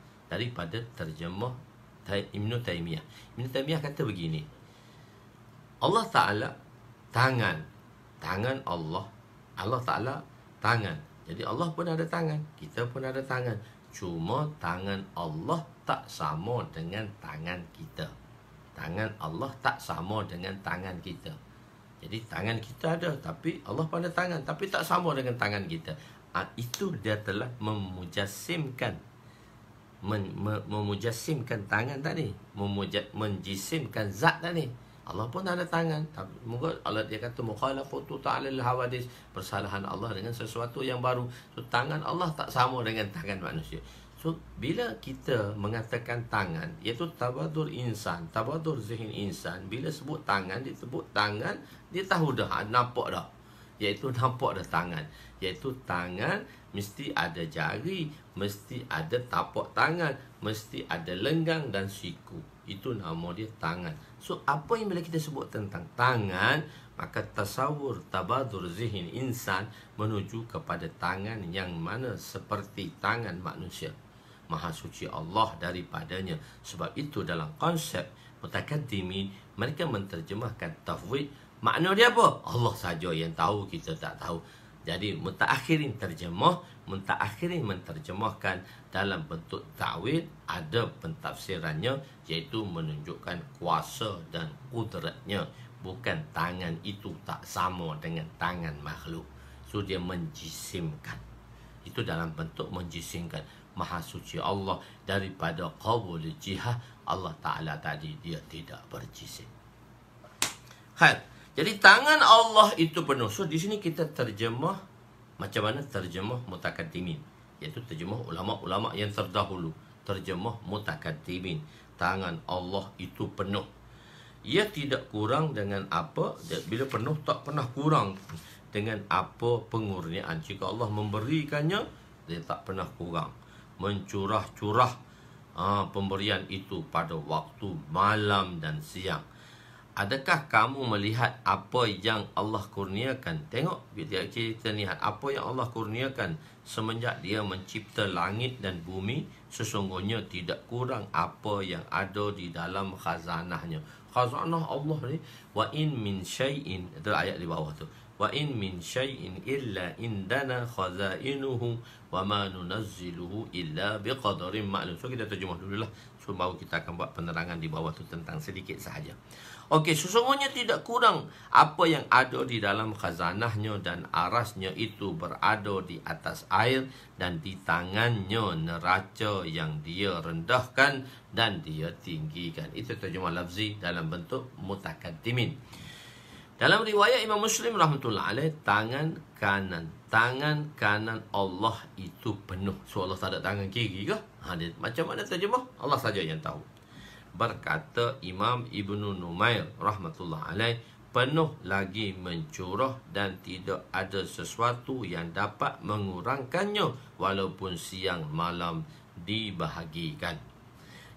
S1: Ibnu Taimiyah. Ibnu Taimiyah kata begini, Allah Ta'ala tangan Allah Ta'ala tangan. Jadi Allah pun ada tangan, kita pun ada tangan. Cuma tangan Allah tak sama dengan tangan kita. Tangan Allah tak sama dengan tangan kita. Jadi tangan kita ada, tapi Allah pun ada tangan, tapi tak sama dengan tangan kita. Itu dia telah memujassimkan tangan tadi, menjisimkan zat tadi. Allah pun ada tangan. Moga Allah dia kata mukhalafatu ta'alil hawadis, persalahan Allah dengan sesuatu yang baru. So tangan Allah tak sama dengan tangan manusia. So bila kita mengatakan tangan, iaitu tabadur insan, tabadur zihin insan, bila sebut tangan, disebut tangan, dia tahu dah, nampak dah. Iaitu nampak dah tangan. Iaitu tangan mesti ada jari, mesti ada tapak tangan, mesti ada lenggang dan siku. Itu nama dia tangan. So apa yang bila kita sebut tentang tangan, maka tasawur tabadur zihin insan menuju kepada tangan yang mana seperti tangan manusia. Maha suci Allah daripadanya. Sebab itu dalam konsep mutakaddimin, mereka menterjemahkan tafwid. Makna dia apa? Allah saja yang tahu, kita tak tahu. Jadi mutaakhirin menterjemahkan dalam bentuk ta'wil, ada pentafsirannya, iaitu menunjukkan kuasa dan kudratnya. Bukan tangan itu tak sama dengan tangan makhluk. So dia menjisimkan. Itu dalam bentuk menjisimkan. Maha suci Allah daripada qaul jihah. Allah Ta'ala tadi dia tidak berjisim. Jadi tangan Allah itu penuh. So di sini kita terjemah macam mana terjemah mutakaddimin, iaitu terjemah ulama-ulama yang terdahulu. Terjemah mutakaddimin. Tangan Allah itu penuh. Ia tidak kurang dengan apa. Bila penuh tak pernah kurang dengan apa pengurniaan. Jika Allah memberikannya, dia tak pernah kurang. Mencurah-curah pemberian itu pada waktu malam dan siang. Adakah kamu melihat apa yang Allah kurniakan? Tengok, bila kita lihat apa yang Allah kurniakan semenjak dia mencipta langit dan bumi, sesungguhnya tidak kurang apa yang ada di dalam khazanahnya. Khazanah Allah ni, wa in min syai'in, itu ayat di bawah tu. Wa in min syai'in illa indana khazainuhu wa ma nunazziluhu illa biqadarin ma'lum. So kita terjemah dululah. So baru kita akan buat penerangan di bawah tu tentang sedikit sahaja. Okey, sesungguhnya tidak kurang apa yang ada di dalam khazanahnya dan arasnya itu berada di atas air dan di tangannya neraca yang dia rendahkan dan dia tinggikan. Itu terjemah lafzi dalam bentuk mutakaddimin. Dalam riwayat Imam Muslim rahmatullah alaih, tangan kanan Allah itu penuh. So Allah tak ada tangan kiri ke? Macam mana terjemah? Allah saja yang tahu. Berkata Imam Ibnu Numair rahmatullah alaih, penuh lagi mencurah dan tidak ada sesuatu yang dapat mengurangkannya walaupun siang malam dibahagikan.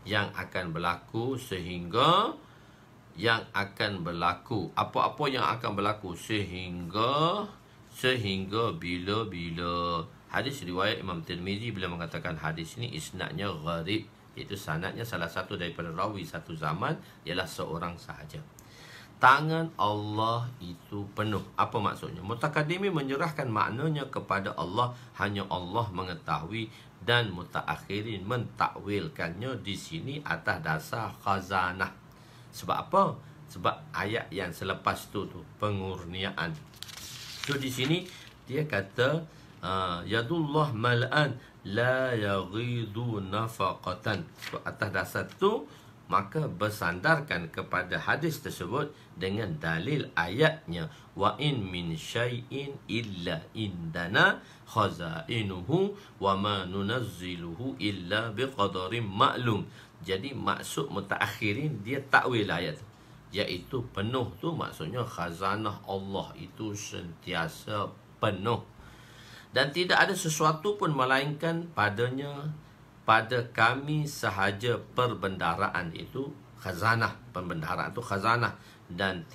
S1: Yang akan berlaku sehingga apa-apa yang akan berlaku sehingga bila-bila. Hadis riwayat Imam Tirmizi bila mengatakan hadis ini isnadnya gharib, iaitu sanadnya salah satu daripada rawi satu zaman ialah seorang sahaja. Tangan Allah itu penuh. Apa maksudnya? Mutakaddimin menyerahkan maknanya kepada Allah, hanya Allah mengetahui, dan mutaakhirin mentakwilkannya di sini atas dasar khazanah. Sebab apa? Sebab ayat yang selepas tu pengurniaan. So di sini dia kata yadullah mal'an la yaghidu nafaqatan. So atas dasar tu maka bersandarkan kepada hadis tersebut dengan dalil ayatnya, wa in min syai'in illa indana khazainuhu wa ma nunazziluhu illa biqadarin ma'lum. Jadi maksud mutaakhirin dia takwil ayat tu, iaitu penuh tu maksudnya khazanah Allah itu sentiasa penuh dan tidak ada sesuatu pun melainkan padanya pada kami sahaja perbendaharaan itu khazanah. Perbendaharaan itu khazanah dan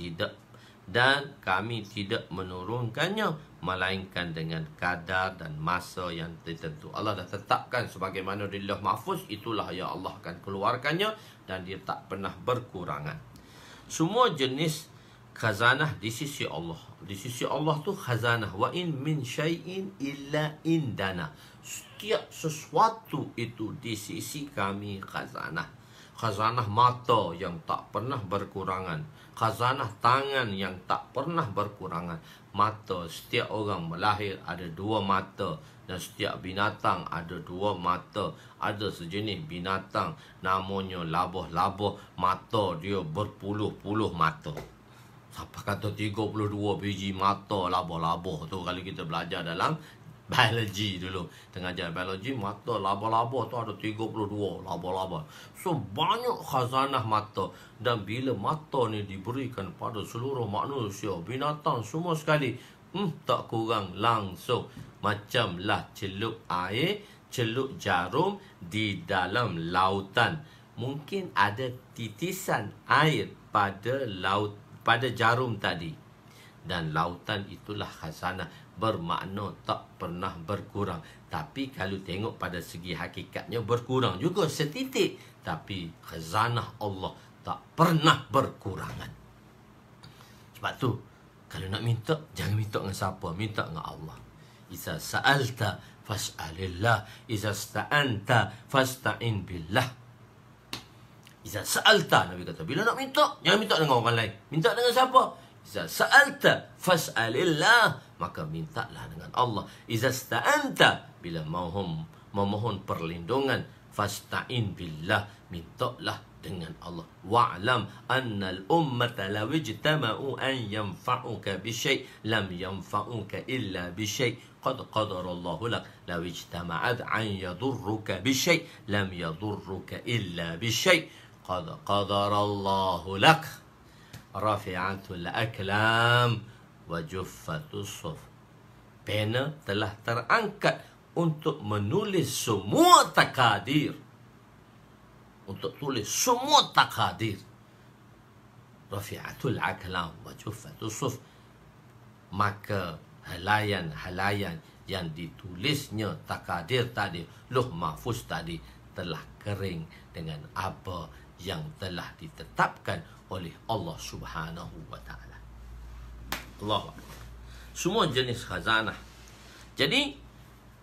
S1: kami tidak menurunkannya melainkan dengan kadar dan masa yang tertentu. Allah dah tetapkan sebagaimana di Lauh Mahfuz, itulah yang Allah akan keluarkannya dan dia tak pernah berkurangan. Semua jenis khazanah di sisi Allah. Di sisi Allah tu khazanah. Wa in min syai'in illa indana. Setiap sesuatu itu di sisi kami khazanah. Khazanah mata yang tak pernah berkurangan. Khazanah tangan yang tak pernah berkurangan. Mata, setiap orang melahir ada dua mata. Dan setiap binatang ada dua mata. Ada sejenis binatang namanya labuh-labuh, mata dia berpuluh-puluh mata. Siapa kata 32 biji mata labuh-labuh tu? Kalau kita belajar dalam biologi dulu, tengah ajar biologi, mata labuh-labuh tu ada 32 labuh-labuh. So banyak khazanah mata. Dan bila mata ni diberikan pada seluruh manusia, binatang semua sekali, tak kurang langsung macamlah celup air, celup jarum di dalam lautan. Mungkin ada titisan air pada laut, pada jarum tadi. Dan lautan itulah khazanah, bermakna tak pernah berkurang. Tapi kalau tengok pada segi hakikatnya berkurang juga setitik. Tapi khazanah Allah tak pernah berkurangan. Sebab tu kalau nak minta, jangan minta dengan siapa, minta dengan Allah. Iza sa'alta fas'alillah, iza sta'anta fasta'in billah. Iza sa'alta, Nabi kata, bila nak minta, jangan minta dengan orang lain. Minta dengan siapa? Iza sa'alta fas'alillah, maka mintalah dengan Allah. Iza sta'anta, bila memohon perlindungan, fasta'in billah, mintalah dengan Allah. Wa'lam annal ummata law ijtama'u an yanfa'uka bi syai' lam yanfa'uka illa bi syai' qad qadarallahu lak. Law ijtama'at an yadurruka bi syai' lam yadurruka illa bi syai' qad qadarallahu lak. Rafi'atul aklam wa juffatus suf. Pena telah terangkat untuk menulis semua takadir. Untuk tulis semua takadir. Rafi'atul aklam wa juffatus suf. Maka halayan-halayan yang ditulisnya takadir tadi, Lauh Mahfuz tadi, telah kering dengan apa yang telah ditetapkan oleh Allah Subhanahu wa ta'ala. Allahu Akbar. Semua jenis khazanah. Jadi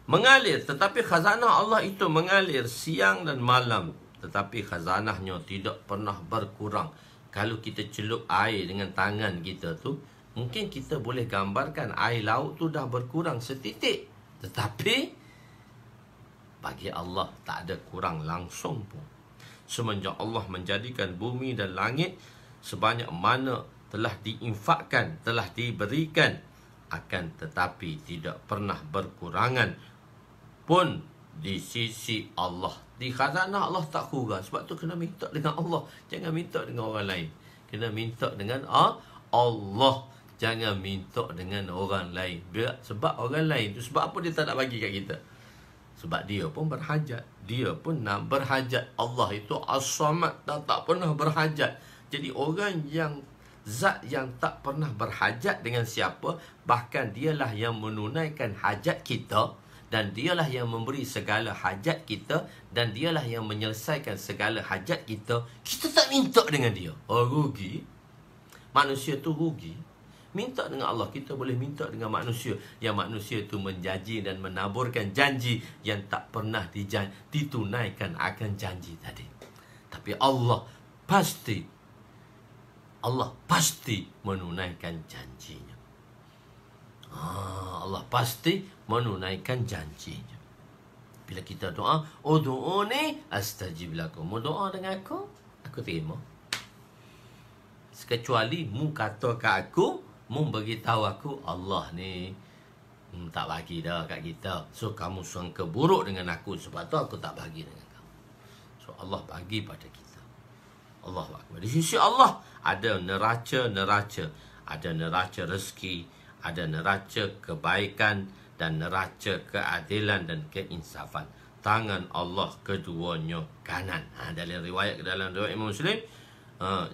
S1: mengalir, tetapi khazanah Allah itu mengalir siang dan malam. Tetapi khazanahnya tidak pernah berkurang. Kalau kita celup air dengan tangan kita tu, mungkin kita boleh gambarkan air laut tu dah berkurang setitik. Tetapi bagi Allah tak ada kurang langsung pun. Semenjak Allah menjadikan bumi dan langit, sebanyak mana telah diinfakkan, telah diberikan, akan tetapi tidak pernah berkurangan pun di sisi Allah. Di khazanah Allah tak kurang. Sebab tu kena minta dengan Allah, jangan minta dengan orang lain. Kena minta dengan Allah, jangan minta dengan orang lain. Sebab orang lain tu, sebab apa dia tak nak bagi kat kita? Sebab dia pun berhajat. Dia pun nak berhajat. Allah itu as-samad dan tak pernah berhajat. Jadi orang yang zat yang tak pernah berhajat dengan siapa, bahkan dialah yang menunaikan hajat kita, dan dialah yang memberi segala hajat kita, dan dialah yang menyelesaikan segala hajat kita, kita tak minta dengan dia. Oh, rugi. Manusia tu rugi. Minta dengan Allah, kita boleh minta dengan manusia. Yang manusia tu menjanji dan menaburkan janji yang tak pernah ditunaikan akan janji tadi. Tapi Allah pasti menunaikan janjinya. Allah pasti menunaikan janjinya. Bila kita doa, ud'uni astajib lakum. Mu doa dengan aku terima. Kecuali mu kata kat aku, mu beritahu aku, Allah ni tak bagi dah kat kita. So kamu sangka buruk dengan aku, sebab tu aku tak bagi dengan kamu. So Allah bagi pada kita. Allahu Akbar. Di sisi Allah ada neraca-neraca. Ada neraca rezeki, ada neraca kebaikan, dan neraca keadilan dan keinsafan. Tangan Allah keduanya kanan. Dalam riwayat Imam Muslim,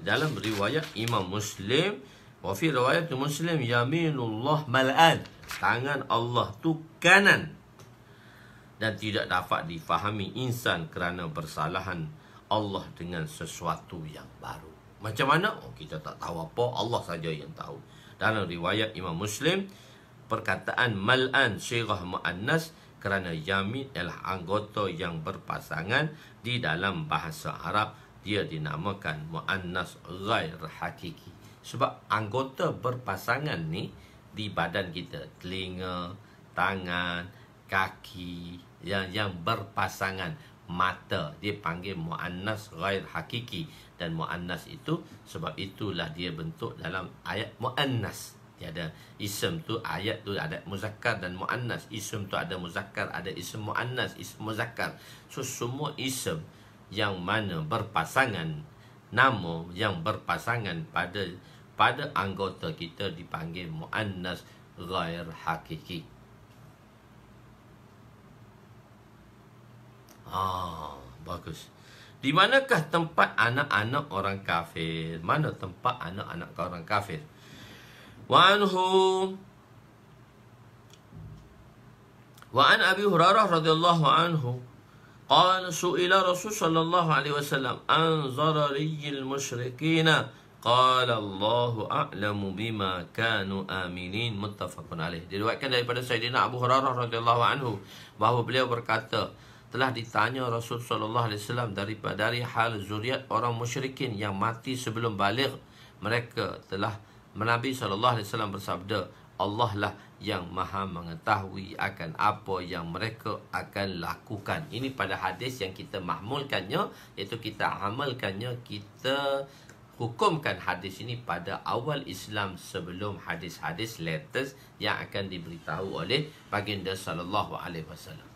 S1: dalam riwayat Imam Muslim, wa fi riwayat Muslim, yaminullah mal'an. Tangan Allah tu kanan. Dan tidak dapat difahami insan kerana bersalahan Allah dengan sesuatu yang baru. Macam mana? Kita tak tahu apa, Allah saja yang tahu. Dalam riwayat Imam Muslim, perkataan mal'an syighah mu'annas kerana yamin ialah anggota yang berpasangan. Di dalam bahasa Arab, dia dinamakan mu'annas ghair hakiki. Sebab anggota berpasangan ni di badan kita, telinga, tangan, kaki, yang berpasangan, mata, dia panggil mu'annas ghair hakiki. Dan mu'annas itu, sebab itulah dia bentuk dalam ayat mu'annas. Dia ada ism tu, ayat tu ada muzakkar dan mu'annas. Ism tu ada muzakkar, ada ism mu'annas, ism muzakkar. So semua ism yang mana berpasangan, nama yang berpasangan pada anggota kita dipanggil mu'annas ghair hakiki. Bagus. Di manakah tempat anak-anak orang kafir? Mana tempat anak-anak orang kafir? Wa an Abi Hurairah radhiyallahu anhu qala su'ila Rasul sallallahu alaihi wasallam an zarariyil musyrikina qala Allahu a'lamu bima kanu aminin. Muttafaqun alaih. Diriwayatkan daripada Sayyidina Abu Hurairah radhiyallahu anhu bahawa beliau berkata, telah ditanya Rasul sallallahu alaihi wasallam dari hal zuriat orang musyrikin yang mati sebelum baligh. Mereka telah Nabi sallallahu alaihi wasallam bersabda, Allah lah yang maha mengetahui akan apa yang mereka akan lakukan. Ini pada hadis yang kita mahmulkannya, iaitu kita amalkannya, kita hukumkan hadis ini pada awal Islam sebelum hadis-hadis latest yang akan diberitahu oleh baginda sallallahu alaihi wasallam.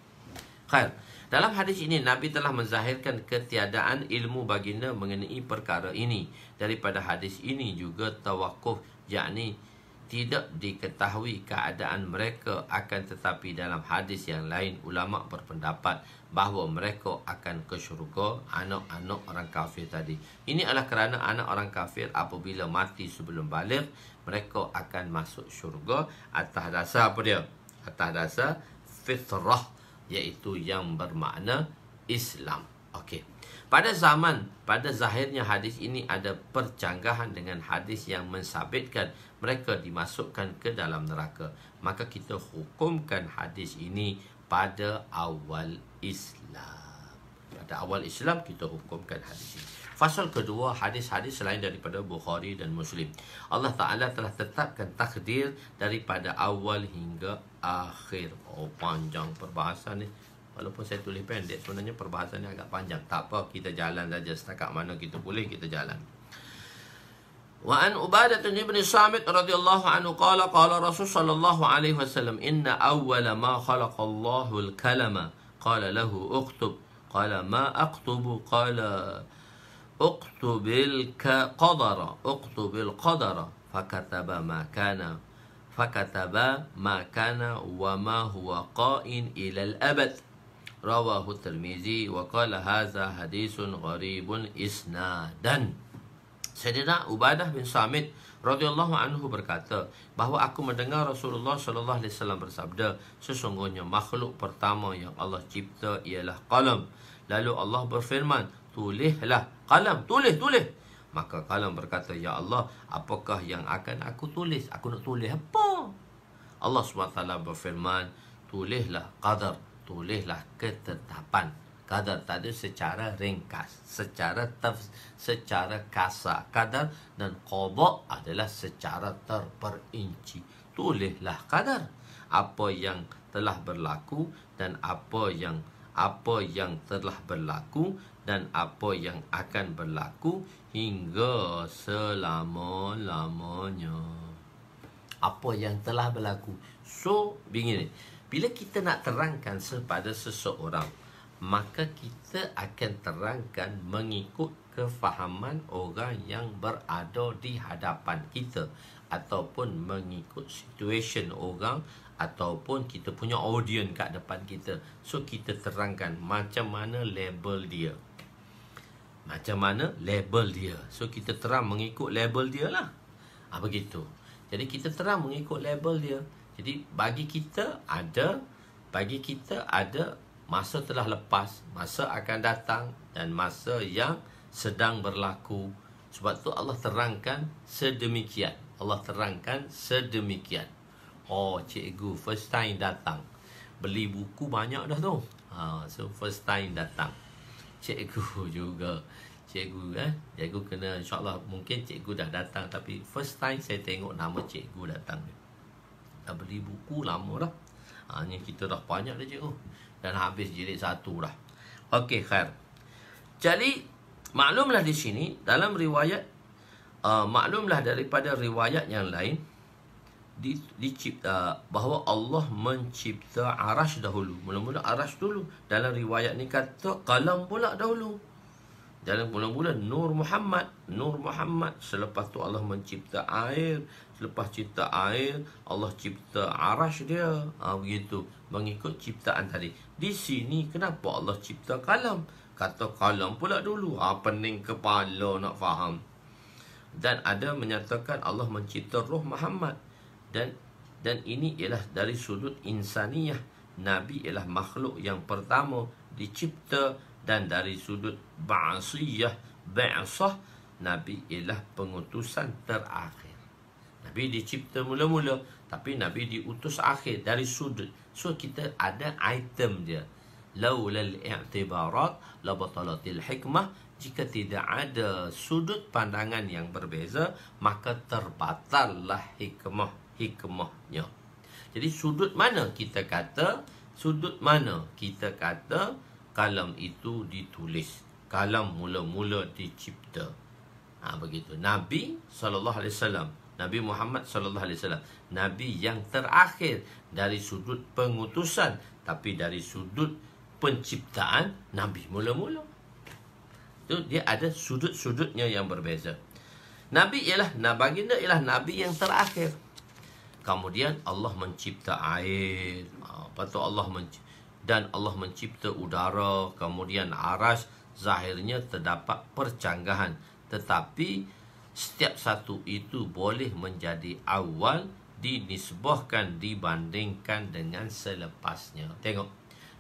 S1: Khair. Dalam hadis ini Nabi telah menzahirkan ketiadaan ilmu baginda mengenai perkara ini. Daripada hadis ini juga tawakuf, yakni tidak diketahui keadaan mereka, akan tetapi dalam hadis yang lain ulama berpendapat bahawa mereka akan ke syurga, anak-anak orang kafir tadi. Ini adalah kerana anak orang kafir apabila mati sebelum balik, mereka akan masuk syurga atas dasar apa dia? Atas dasar fitrah, iaitu yang bermakna Islam. Okey. Pada zahirnya hadis ini ada percanggahan dengan hadis yang mensabitkan mereka dimasukkan ke dalam neraka. Maka kita hukumkan hadis ini pada awal Islam. Pada awal Islam kita hukumkan hadis ini. Fasal kedua, hadis-hadis selain daripada Bukhari dan Muslim. Allah Ta'ala telah tetapkan takdir daripada awal hingga akhir. Oh, panjang perbahasan ni. Walaupun saya tulis pendek, sebenarnya perbahasan ni agak panjang. Tak apa, kita jalan saja. Setakat mana kita boleh, kita jalan. Wa an Ubadah bin Samit radhiyallahu anhu qala Rasul sallallahu alaihi wasallam inna awwala ma khalaqa Allahu al-kalama qala lahu uktub qala ma aktubu qala uktubil qadara fakataba ma kana wa ma huwa qa'in ila al-abad. Rawahu Tirmizi wa qala hadza hadisun gharibun isnadan. Sayyidina Ubadah bin Samit radhiyallahu anhu berkata bahawa aku mendengar Rasulullah sallallahu alaihi wasallam bersabda, sesungguhnya makhluk pertama yang Allah cipta ialah qalam. Lalu Allah berfirman, tulislah. Qalam, tulis. Maka qalam berkata, ya Allah, apakah yang akan aku tulis? Aku nak tulis apa? Allah SWT berfirman, tulislah qadar. Tulislah ketetapan. Qadar tadi secara ringkas, secara kasar. Qadar dan qada adalah secara terperinci. Tulislah qadar, apa yang telah berlaku dan apa yang telah berlaku dan apa yang akan berlaku hingga selama-lamanya. Apa yang telah berlaku. So, begini, bila kita nak terangkan kepada seseorang, maka kita akan terangkan mengikut kefahaman orang yang berada di hadapan kita, ataupun mengikut situation orang, ataupun kita punya audience kat depan kita. So kita terangkan macam mana label dia. So kita terang mengikut label dia lah. Begitu. Jadi kita terang mengikut label dia. Jadi bagi kita ada masa telah lepas, masa akan datang, dan masa yang sedang berlaku. Sebab tu Allah terangkan sedemikian. Oh, cikgu first time datang, beli buku banyak dah tu. So first time datang. Cikgu juga. Cikgu kena, insyaAllah mungkin cikgu dah datang, tapi first time saya tengok nama cikgu datang. Dah beli buku lama dah. Ni kita dah banyak dah cikgu. Dan habis jilid 1 dah. Okey, khair. Jadi maklumlah di sini dalam riwayat, maklumlah daripada riwayat yang lain, dicipta bahawa Allah mencipta arash dahulu. Mula-mula arash dulu. Dalam riwayat ni kata kalam pula dahulu. Dalam mula-mula Nur Muhammad. Selepas tu Allah mencipta air. Selepas cipta air, Allah cipta arash dia. Begitu. Mengikut ciptaan tadi. Di sini kenapa Allah cipta kalam? Kata kalam pula dulu. Pening kepala nak faham. Dan ada menyatakan Allah mencipta Roh Muhammad. Dan ini ialah dari sudut insaniyah. Nabi ialah makhluk yang pertama dicipta. Dan dari sudut ba'asiyah, Nabi ialah pengutusan terakhir. Nabi dicipta mula-mula, tapi Nabi diutus akhir dari sudut. So kita ada item dia. Laulal i'tibarat la batalatil hikmah. Jika tidak ada sudut pandangan yang berbeza, maka terbatallah hikmah. hikmahnya. Jadi sudut mana kita kata kalam itu ditulis, kalam mula-mula dicipta. Begitu. Nabi SAW, Nabi Muhammad SAW, Nabi yang terakhir dari sudut pengutusan, tapi dari sudut penciptaan Nabi mula-mula. Itu dia ada sudut-sudutnya yang berbeza. Baginda ialah Nabi yang terakhir. Kemudian Allah mencipta air. Dan Allah mencipta udara. Kemudian aras, zahirnya terdapat percanggahan. Tetapi setiap satu itu boleh menjadi awal, dinisbahkan, dibandingkan dengan selepasnya. Tengok.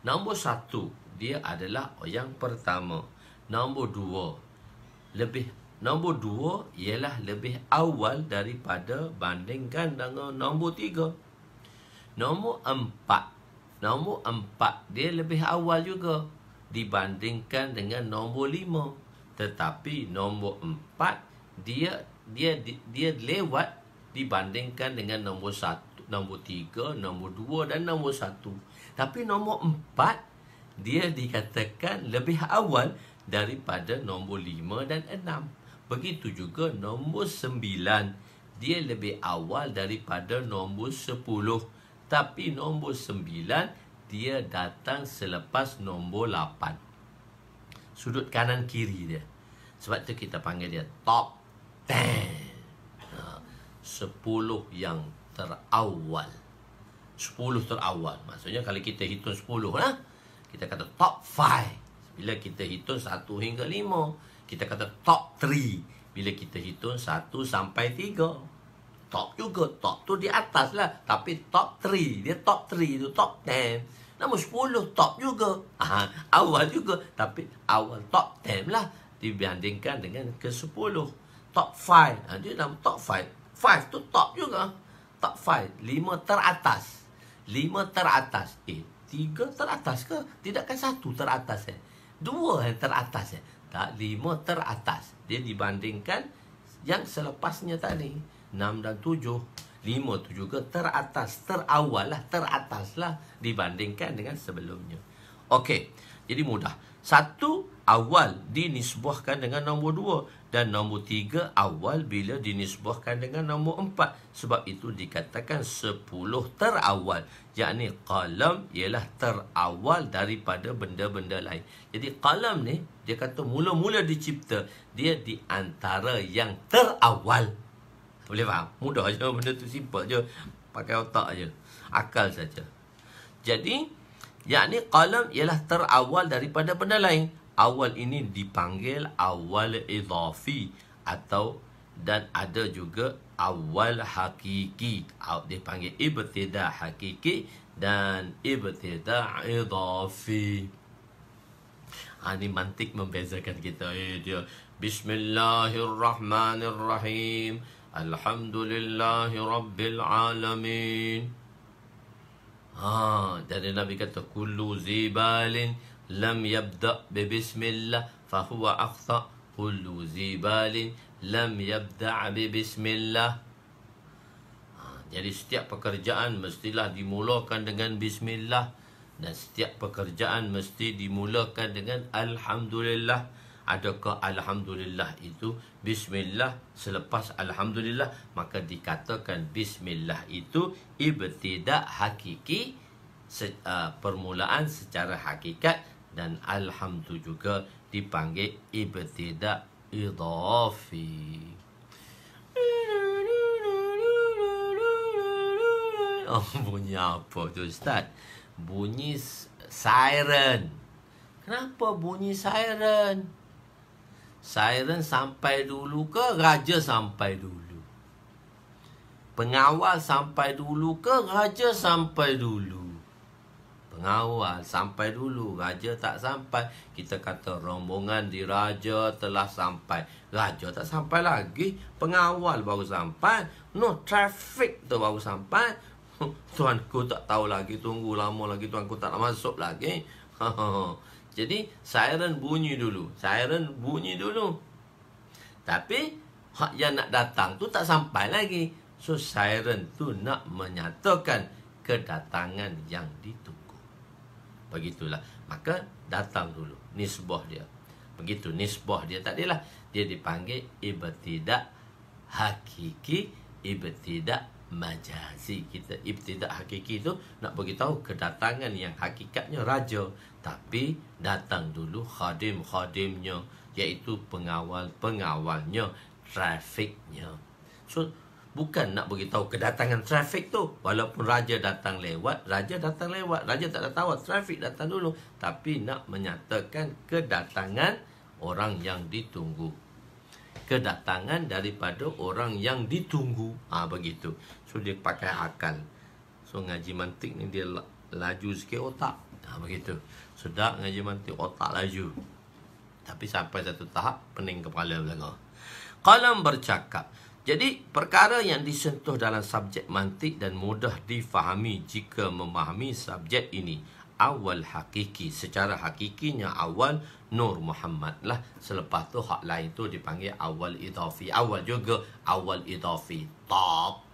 S1: Nombor 1, dia adalah yang pertama. Nombor 2 ialah lebih awal daripada bandingkan dengan nombor 3. Nombor 4 dia lebih awal juga dibandingkan dengan nombor 5. Tetapi nombor 4 dia lewat dibandingkan dengan nombor 1, nombor 3, nombor 2 dan nombor 1. Tapi nombor 4 dia dikatakan lebih awal daripada nombor 5 dan 6. Begitu juga nombor 9, dia lebih awal daripada nombor 10. Tapi nombor 9 dia datang selepas nombor 8. Sudut kanan kiri dia. Sebab tu kita panggil dia top 10. 10 yang terawal. 10 terawal. Maksudnya kalau kita hitung 10 kita kata top 5. Bila kita hitung 1 hingga 5, kita kata top 3. Bila kita hitung 1 sampai 3. Top juga. Top tu di atas lah. Tapi top 3. Dia top 3 tu top 10. Nombor 10 top juga. Awal juga. Tapi awal top 10 lah. Dibandingkan dengan ke 10. Top 5. Dia dalam top 5. 5 tu top juga. Top 5. 5 teratas. 5 teratas. 3 teratas ke? Tidakkan 1 teratas 2 yang teratas tak, 5 teratas. Dia dibandingkan yang selepasnya tadi 6 dan 7. 5 tu juga teratas, terawal lah, teratas lah dibandingkan dengan sebelumnya. Okey, jadi mudah. 1 awal dinisbahkan dengan nombor 2 dan nombor 3 awal bila dinisbahkan dengan nombor 4. Sebab itu dikatakan 10 terawal. Yakni qalam ialah terawal daripada benda-benda lain. Jadi qalam ni dia kata mula-mula dicipta, dia di antara yang terawal. Boleh faham? Mudah je, benda tu simple je. Pakai otak je, akal saja. Jadi yakni qalam ialah terawal daripada benda lain. Awal ini dipanggil awal idhafi atau dan ada juga awal hakiki. Dia panggil ibtida hakiki dan ibtida idhafi. Ini mantik membezakan kita. Dia Bismillahirrahmanirrahim. Alhamdulillahi Rabbil Alamin. Dari Nabi kata kullu zibalin lam yabda' bi bismillah fahuwa akhta. Kullu zibalin lam yabda' bi bismillah. Jadi setiap pekerjaan mestilah dimulakan dengan bismillah, dan setiap pekerjaan mesti dimulakan dengan alhamdulillah. Adakah alhamdulillah itu bismillah selepas alhamdulillah? Maka dikatakan bismillah itu ibtida hakiki, permulaan secara hakikat, dan alhamdu juga dipanggil ibtida idhafi. Bunyi apa tu Ustaz? Bunyi siren. Kenapa bunyi siren? Siren sampai dulu ke raja sampai dulu? Pengawal sampai dulu ke raja sampai dulu? Pengawal sampai dulu, raja tak sampai. Kita kata rombongan diraja telah sampai. Raja tak sampai lagi, pengawal baru sampai. No traffic tu baru sampai. Tuanku tak tahu lagi, tunggu lama lagi, tuanku tak nak masuk lagi. Jadi siren bunyi dulu. Siren bunyi dulu. Tapi hak yang nak datang tu tak sampai lagi. So siren tu nak menyatakan kedatangan yang ditunggu. Begitulah. Maka datang dulu nisbah dia. Begitu nisbah dia tadilah. Dia dipanggil ibtidak hakiki, ibtidak majazi. Kita ibtidak hakiki tu nak beritahu kedatangan yang hakikatnya raja, tapi datang dulu khadim-khadimnya, iaitu pengawal-pengawalnya, trafiknya. So bukan nak beritahu kedatangan trafik tu. Walaupun raja datang lewat, raja tak datang awal, trafik datang dulu. Tapi nak menyatakan kedatangan orang yang ditunggu. Kedatangan daripada orang yang ditunggu. Begitu. So dia pakai akal. So ngaji mantik ni dia laju sikit otak. Begitu. Sedap ngaji mantik, otak laju. Tapi sampai satu tahap pening kepala belakang. Qalam bercakap. Jadi perkara yang disentuh dalam subjek mantik dan mudah difahami jika memahami subjek ini. Awal hakiki, secara hakikinya awal Nur Muhammad lah. Selepas tu hak lain tu dipanggil awal idafi. Awal juga awal idafi. Top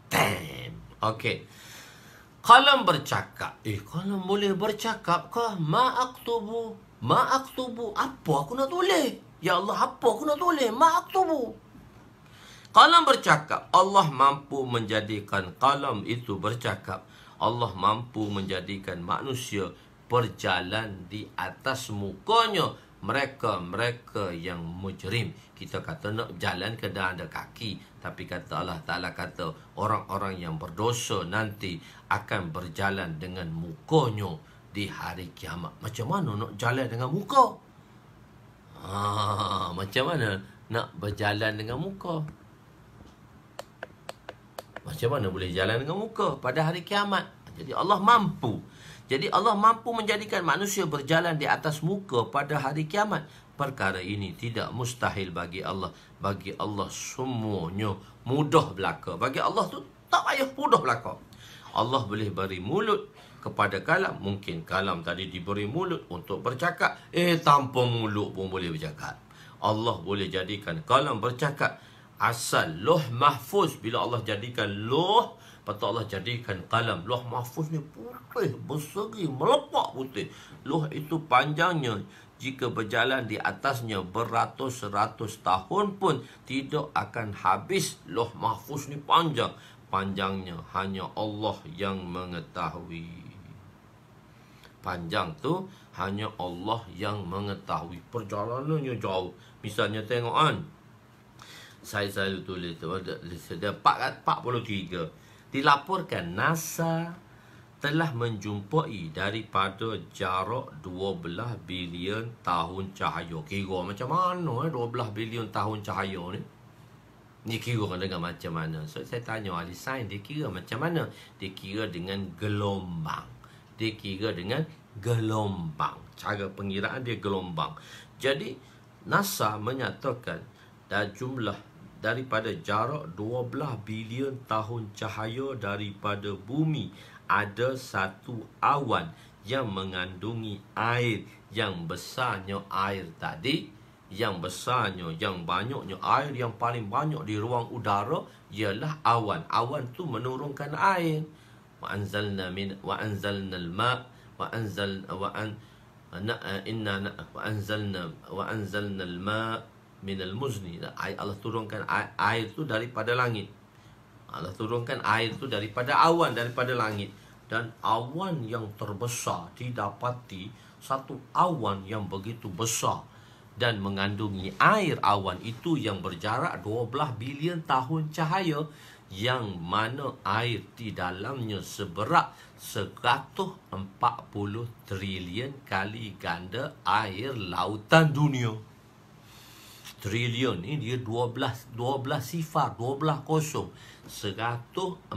S1: 10. Okey. Qalam bercakap. Qalam boleh bercakap kah? Ma'aktubu. Apa aku nak tulis? Ya Allah, apa aku nak tulis? Ma'aktubu. Qalam bercakap. Allah mampu menjadikan qalam itu bercakap. Allah mampu menjadikan manusia berjalan di atas mukanya. Mereka yang mujrim. Kita kata nak jalan kena ada kaki. Tapi kata Allah Ta'ala kata orang-orang yang berdosa nanti akan berjalan dengan mukanya di hari kiamat. Macam mana nak jalan dengan muka? Macam mana nak berjalan dengan muka? Macam mana boleh jalan dengan muka pada hari kiamat? Jadi Allah mampu. Jadi Allah mampu menjadikan manusia berjalan di atas muka pada hari kiamat. Perkara ini tidak mustahil bagi Allah. Bagi Allah semuanya mudah belaka. Bagi Allah tu tak payah mudah belaka. Allah boleh beri mulut kepada kalam. Mungkin kalam tadi diberi mulut untuk bercakap. Tanpa mulut pun boleh bercakap. Allah boleh jadikan kalam bercakap. Asal loh mahfuz, bila Allah jadikan loh, patut Allah jadikan kalam. Loh mahfuz ni putih, berseri, melepak putih. Loh itu panjangnya, jika berjalan di atasnya beratus-ratus tahun pun tidak akan habis. Loh mahfuz ni panjang. Panjangnya hanya Allah yang mengetahui. Panjang tu hanya Allah yang mengetahui. Perjalanannya jauh. Misalnya tengok kan, saya selalu tulis tu, ada 43. Dilaporkan NASA telah menjumpai daripada jarak 12 bilion tahun cahaya. Kira macam mana 12 bilion tahun cahaya ni? Dia kira dengan macam mana? So saya tanya ahli sains, dia kira macam mana? Dia kira dengan gelombang. Cara pengiraan dia gelombang. Jadi NASA menyatakan jumlah daripada jarak 12 bilion tahun cahaya daripada bumi, ada satu awan yang mengandungi air. Yang besarnya air tadi, yang banyaknya air, yang paling banyak di ruang udara ialah awan. Awan tu menurunkan air. Wa anzalna al-ma minal muzni. Allah turunkan air tu daripada langit. Allah turunkan air tu daripada awan, daripada langit. Dan awan yang terbesar didapati satu awan yang begitu besar dan mengandungi air. Awan itu yang berjarak 12 bilion tahun cahaya, yang mana air di dalamnya seberat 140 trilion kali ganda air lautan dunia. Trilion ni dia 12 sifar, 12 kosong. 140,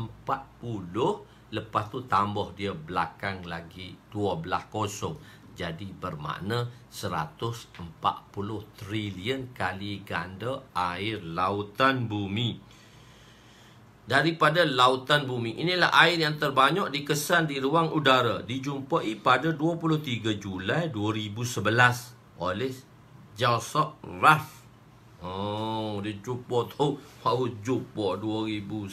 S1: lepas tu tambah dia belakang lagi 12 kosong. Jadi bermakna 140 trilion kali ganda air lautan bumi. Daripada lautan bumi, inilah air yang terbanyak dikesan di ruang udara. Dijumpai pada 23 Julai 2011 oleh Joseph Raff. Dia jumpa tu, baru jumpa 23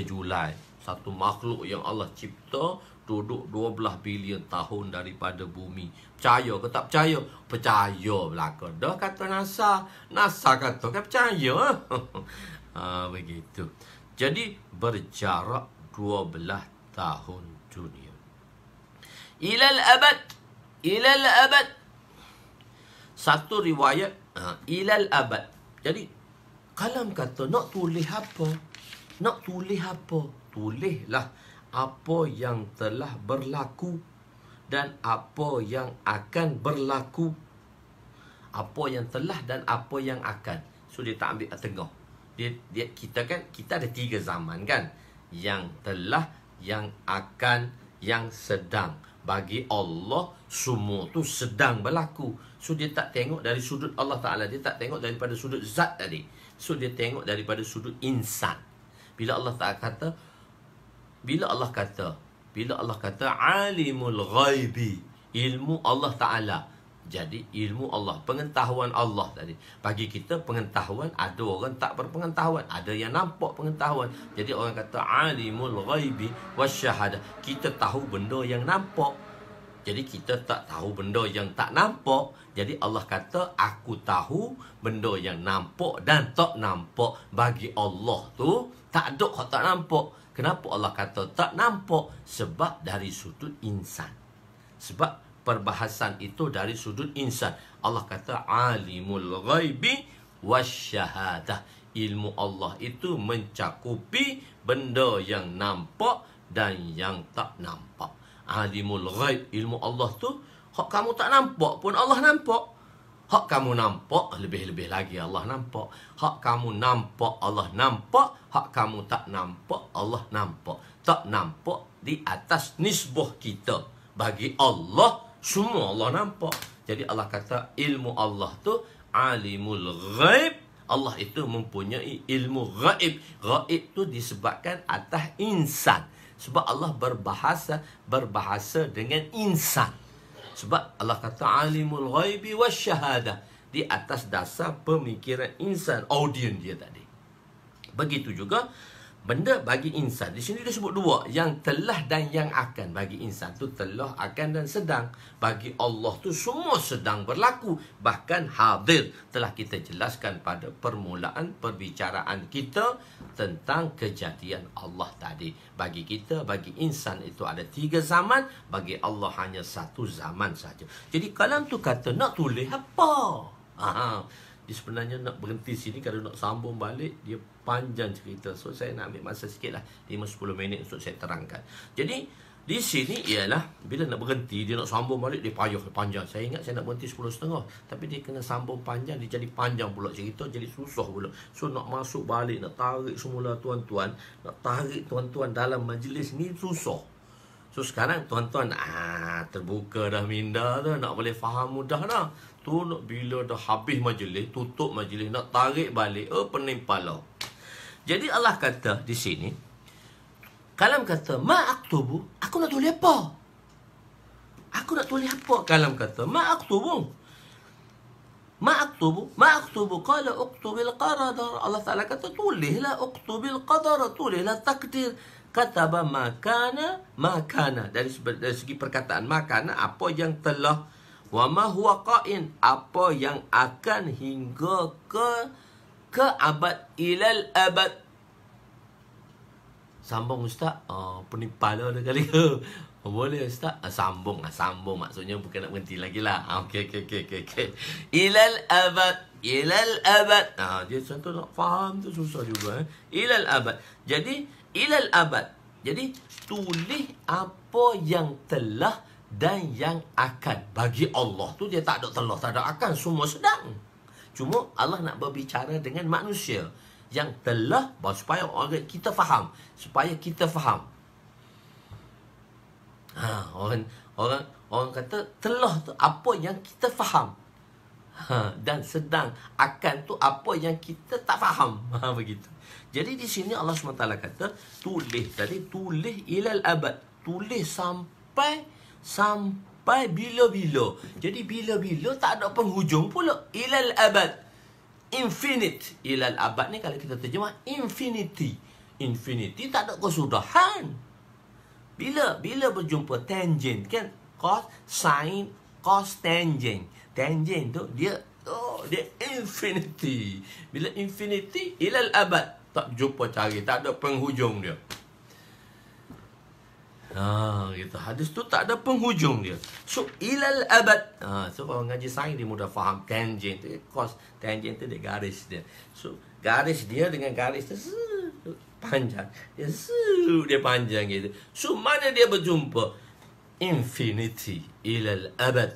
S1: Julai. Satu makhluk yang Allah cipta duduk 12 bilion tahun daripada bumi. Percaya ke tak percaya? Percaya belaka. Dah kata NASA. NASA kata kan percaya. Begitu. Jadi berjarak 12 tahun dunia. Ilal abad. Ilal abad. Satu riwayat ilal abad. Jadi kalam kata nak tulis apa? Nak tulis apa? Tulislah apa yang telah berlaku dan apa yang akan berlaku. Apa yang telah dan apa yang akan. So dia tak ambil tengah. Kita ada 3 zaman kan. Yang telah, yang akan, yang sedang. Bagi Allah semua tu sedang berlaku. So dia tak tengok dari sudut Allah Ta'ala. Dia tak tengok daripada sudut zat tadi. So dia tengok daripada sudut insan. Bila Allah kata alimul ghaibi, ilmu Allah Ta'ala. Jadi ilmu Allah, pengetahuan Allah tadi. Bagi kita pengetahuan, ada orang tak berpengetahuan, ada yang nampak pengetahuan. Jadi orang kata alimul ghaibi wasyahadah. Kita tahu benda yang nampak. Jadi kita tak tahu benda yang tak nampak. Jadi Allah kata aku tahu benda yang nampak dan tak nampak. Bagi Allah tu tak ada yang tak nampak. Kenapa Allah kata tak nampak? Sebab dari sudut insan. Sebab perbahasan itu dari sudut insan. Allah kata alimul ghaibi wasyahadah. Ilmu Allah itu mencakupi benda yang nampak dan yang tak nampak. Alimul ghaib, ilmu Allah tu hak kamu tak nampak pun Allah nampak. Hak kamu nampak, lebih-lebih lagi Allah nampak. Hak kamu nampak, Allah nampak. Hak kamu tak nampak, Allah nampak. Tak nampak di atas nisbah kita. Bagi Allah, semua Allah nampak. Jadi Allah kata ilmu Allah tu alimul ghaib. Allah itu mempunyai ilmu ghaib. Ghaib tu disebabkan atas insan. Sebab Allah berbahasa dengan insan. Sebab Allah kata alimul ghaibi wasyahadah. Di atas dasar pemikiran insan, audien dia tadi. Begitu juga benda bagi insan. Di sini dia sebut 2, yang telah dan yang akan. Bagi insan tu telah, akan dan sedang. Bagi Allah tu semua sedang berlaku, bahkan hadir. Telah kita jelaskan pada permulaan perbicaraan kita tentang kejadian Allah tadi. Bagi kita, bagi insan itu ada 3 zaman. Bagi Allah hanya 1 zaman saja. Jadi kalam tu kata nak tulis apa? Dia sebenarnya nak berhenti sini. Kalau nak sambung balik, dia panjang cerita. So saya nak ambil masa sikit lah, 5-10 minit untuk saya terangkan. Jadi di sini ialah bila nak berhenti, dia nak sambung balik, dia payah, panjang. Saya ingat saya nak berhenti 10.30, tapi dia kena sambung panjang. Dia jadi panjang pula cerita, jadi susah pula. So nak masuk balik, nak tarik semula tuan-tuan, nak tarik tuan-tuan dalam majlis ni susah. So sekarang tuan-tuan terbuka dah minda dah, nak boleh faham mudah dah. Tu nak bila dah habis majlis, tutup majlis, nak tarik balik, pening pala. Jadi Allah kata di sini, kalam kata ma'aktubu, aku nak tulis apa? Aku nak tulis apa? Kalam kata ma'aktubu. Ma'aktubu qala uktubil qadar. Allah Ta'ala kata tulislah uktubil qadar, tulislah takdir. Kataba makana. Dari segi perkataan makana, apa yang telah. Wa ma huwa qain, apa yang akan hingga ke abad, ilal abad. Sambung Ustaz. Pening pala dah kali. Boleh Ustaz? Sambung maksudnya bukan nak berhenti lagi lah. Okey. Ilal abad. Dia contoh nak faham tu susah juga. Ilal abad. Jadi ilal abad. Jadi tulis apa yang telah dan yang akan. Bagi Allah tu dia tak ada telah, tak ada akan, semua sedang. Cuma Allah nak berbicara dengan manusia yang telah, supaya kita faham. Orang kata telah tu apa yang kita faham. Dan sedang, akan tu apa yang kita tak faham. Begitu. Jadi di sini Allah SWT kata tulis ilal abad, tulis sampai sampai bila-bila. Jadi bila-bila tak ada penghujung pula. Ilal abad. Infinite. Ilal abad ni kalau kita terjemah infinity. Infinity tak ada kesudahan. Bila berjumpa tangent kan, cos, sin, cos, tangent. Tangent tu dia infinity. Bila infinity ilal abad, tak jumpa cari, tak ada penghujung dia. Gitu. Hadis tu tak ada penghujung dia. So ilal abad. So kalau ngaji sains dia mudah faham tangent tu, cos, tangent tu dia garis dia. So garis dia dengan garis tu panjang. Dia panjang gitu. So mana dia berjumpa? Infinity ilal abad.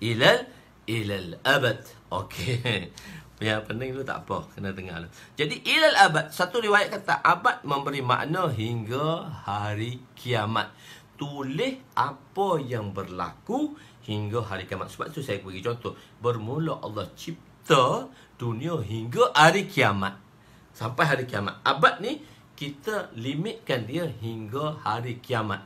S1: Ilal abad. Okey. Yang penting tu tak apa, kena dengar dulu. Jadi ilal abad, satu riwayat kata abad memberi makna hingga hari kiamat. Tulis apa yang berlaku hingga hari kiamat. Sebab tu saya bagi contoh. Bermula Allah cipta dunia hingga hari kiamat. Sampai hari kiamat. Abad ni kita limitkan dia hingga hari kiamat.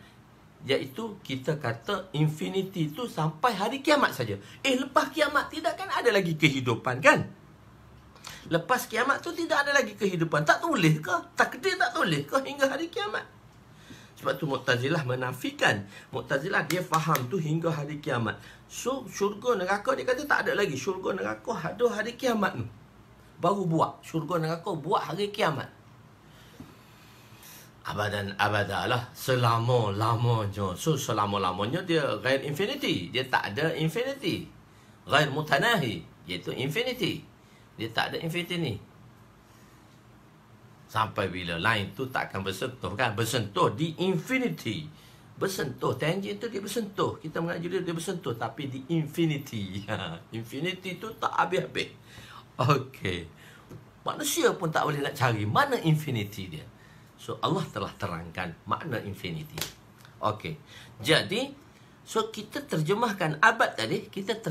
S1: Iaitu kita kata infinity tu sampai hari kiamat saja. Lepas kiamat tidak kan ada lagi kehidupan kan? Lepas kiamat tu tidak ada lagi kehidupan. Tak tulis ke? Takdir tak tulis ke hingga hari kiamat? Sebab tu Mu'tazilah menafikan. Mu'tazilah dia faham tu hingga hari kiamat. So syurga neraka dia kata tak ada lagi. Syurga neraka ada hari kiamat tu. Baru buat. Syurga neraka buat hari kiamat. Abadan abadalah. Selama-lamanya. So selama-lamanya dia ghair infinity. Dia tak ada infinity. Ghair mutanahi. Iaitu infinity. Dia tak ada infinity ni. Sampai bila line tu tak akan bersentuh kan? Bersentuh di infinity. Bersentuh. Tangent tu dia bersentuh. Kita mengaji dia bersentuh. Tapi di infinity. Infinity tu tak habis-habis. Okey. Manusia pun tak boleh nak cari mana infinity dia. So Allah telah terangkan makna infinity. Okey. Jadi so kita terjemahkan abad tadi, kita tak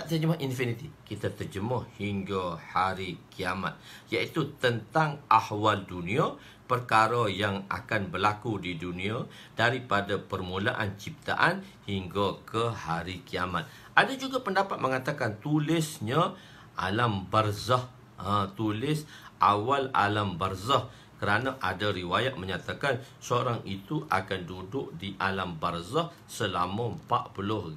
S1: terjemah infinity. Kita terjemah hingga hari kiamat, iaitu tentang ahwal dunia, perkara yang akan berlaku di dunia daripada permulaan ciptaan hingga ke hari kiamat. Ada juga pendapat mengatakan tulisnya alam barzah, tulis awal alam barzah. Kerana ada riwayat menyatakan seorang itu akan duduk di alam barzah selama 40,000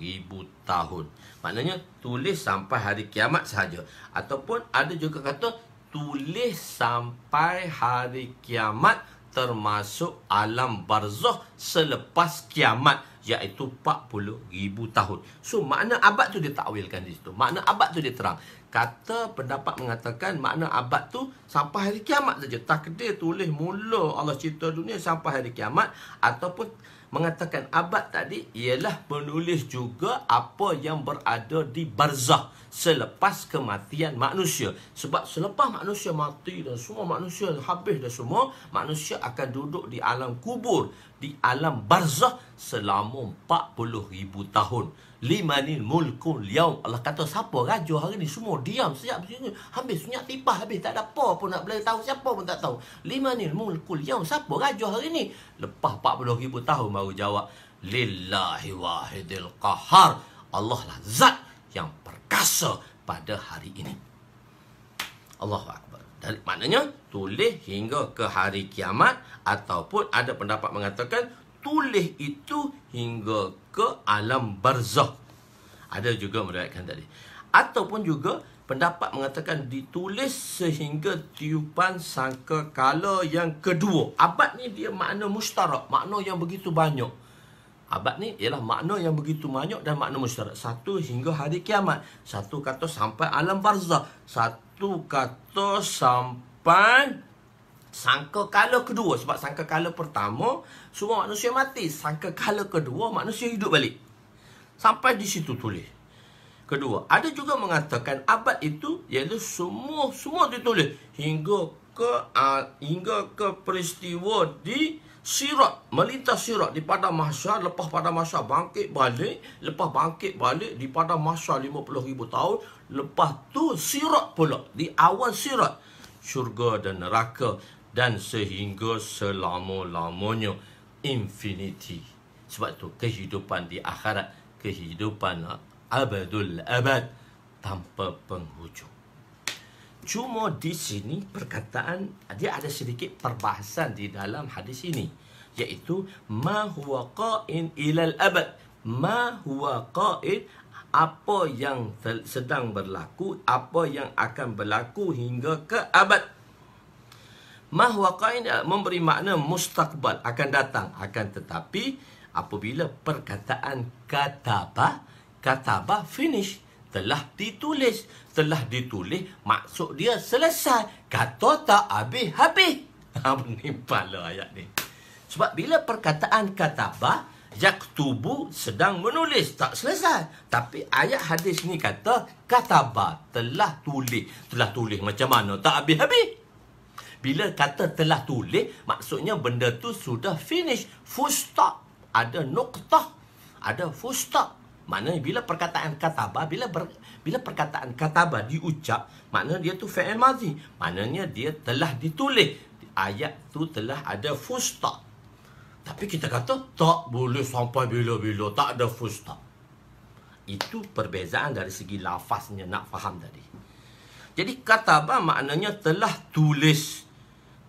S1: tahun. Maknanya tulis sampai hari kiamat sahaja. Ataupun ada juga kata tulis sampai hari kiamat termasuk alam barzah selepas kiamat, iaitu 40,000 tahun. So makna abad tu dia takwilkan di situ. Makna abad tu dia terang. Kata pendapat mengatakan makna abad tu sampai hari kiamat saja. Takdir tulis mula Allah cipta dunia sampai hari kiamat. Ataupun mengatakan abad tadi ialah menulis juga apa yang berada di barzah selepas kematian manusia. Sebab selepas manusia mati dan semua manusia habis dah semua, manusia akan duduk di alam kubur, di alam barzah selama 40,000 tahun. Limanil mulkul yaum. Allah kata siapa raja hari ni? Semua diam sejak begini. Habis sunyak tipah habis. Tak ada apa pun nak boleh tahu. Siapa pun tak tahu. Limanil mulkul yaum. Siapa raja hari ni? Lepas 40,000 tahun baru jawab. Lillahi wahidil qahar. Allah lah zat yang perkasa pada hari ini. Allahu Akbar. Dan maknanya tulis hingga ke hari kiamat. Ataupun ada pendapat mengatakan tulis itu hingga ke alam barzah. Ada juga meriwayatkan tadi. Ataupun juga pendapat mengatakan ditulis sehingga tiupan sangkakala yang kedua. Abad ni dia makna mustarak, makna yang begitu banyak. Abad ni ialah makna yang begitu banyak dan makna mustarak. Satu hingga hari kiamat. Satu kata sampai alam barzah. Satu kata sampai sangkakala kedua. Sebab sangkakala pertama semua manusia mati. Sangkakala kedua manusia hidup balik. Sampai di situ tulis. Kedua, ada juga mengatakan abad itu ialah semua ditulis hingga ke peristiwa di Sirat, melintas Sirat di padang mahsyar. Lepas padang mahsyar bangkit balik, lepas bangkit balik di padang mahsyar 50,000 tahun. Lepas tu Sirat pula, di awal Sirat, syurga dan neraka, dan sehingga selama-lamanya infinity. Sebab tu kehidupan di akhirat, kehidupan abadul abad, tanpa penghujung. Cuma di sini perkataan dia ada sedikit perbahasan di dalam hadis ini, iaitu ma huwa qa'in ilal abad. Ma huwa qa'in, apa yang sedang berlaku, apa yang akan berlaku hingga ke abad. Ma huwa qa'in memberi makna mustaqbal, akan datang. Akan tetapi apabila perkataan kataba finish, telah ditulis. Telah ditulis, maksud dia selesai. Kata tak habis-habis. Menimpala ayat ni. Sebab bila perkataan kataba, yaktubu sedang menulis, tak selesai. Tapi ayat hadis ni kata kataba, telah tulis. Telah tulis macam mana? Tak habis-habis. Bila kata telah tulis, maksudnya benda tu sudah finish. Full stop. Ada noktah, ada full stop. Maknanya bila perkataan kataba, bila perkataan kataba diucap, maknanya dia tu fi'il madhi. Maknanya dia telah ditulis. Ayat tu telah ada full stop. Tapi kita kata tak boleh sampai bila-bila, tak ada full stop. Itu perbezaan dari segi lafaznya, nak faham tadi. Jadi kataba maknanya telah tulis.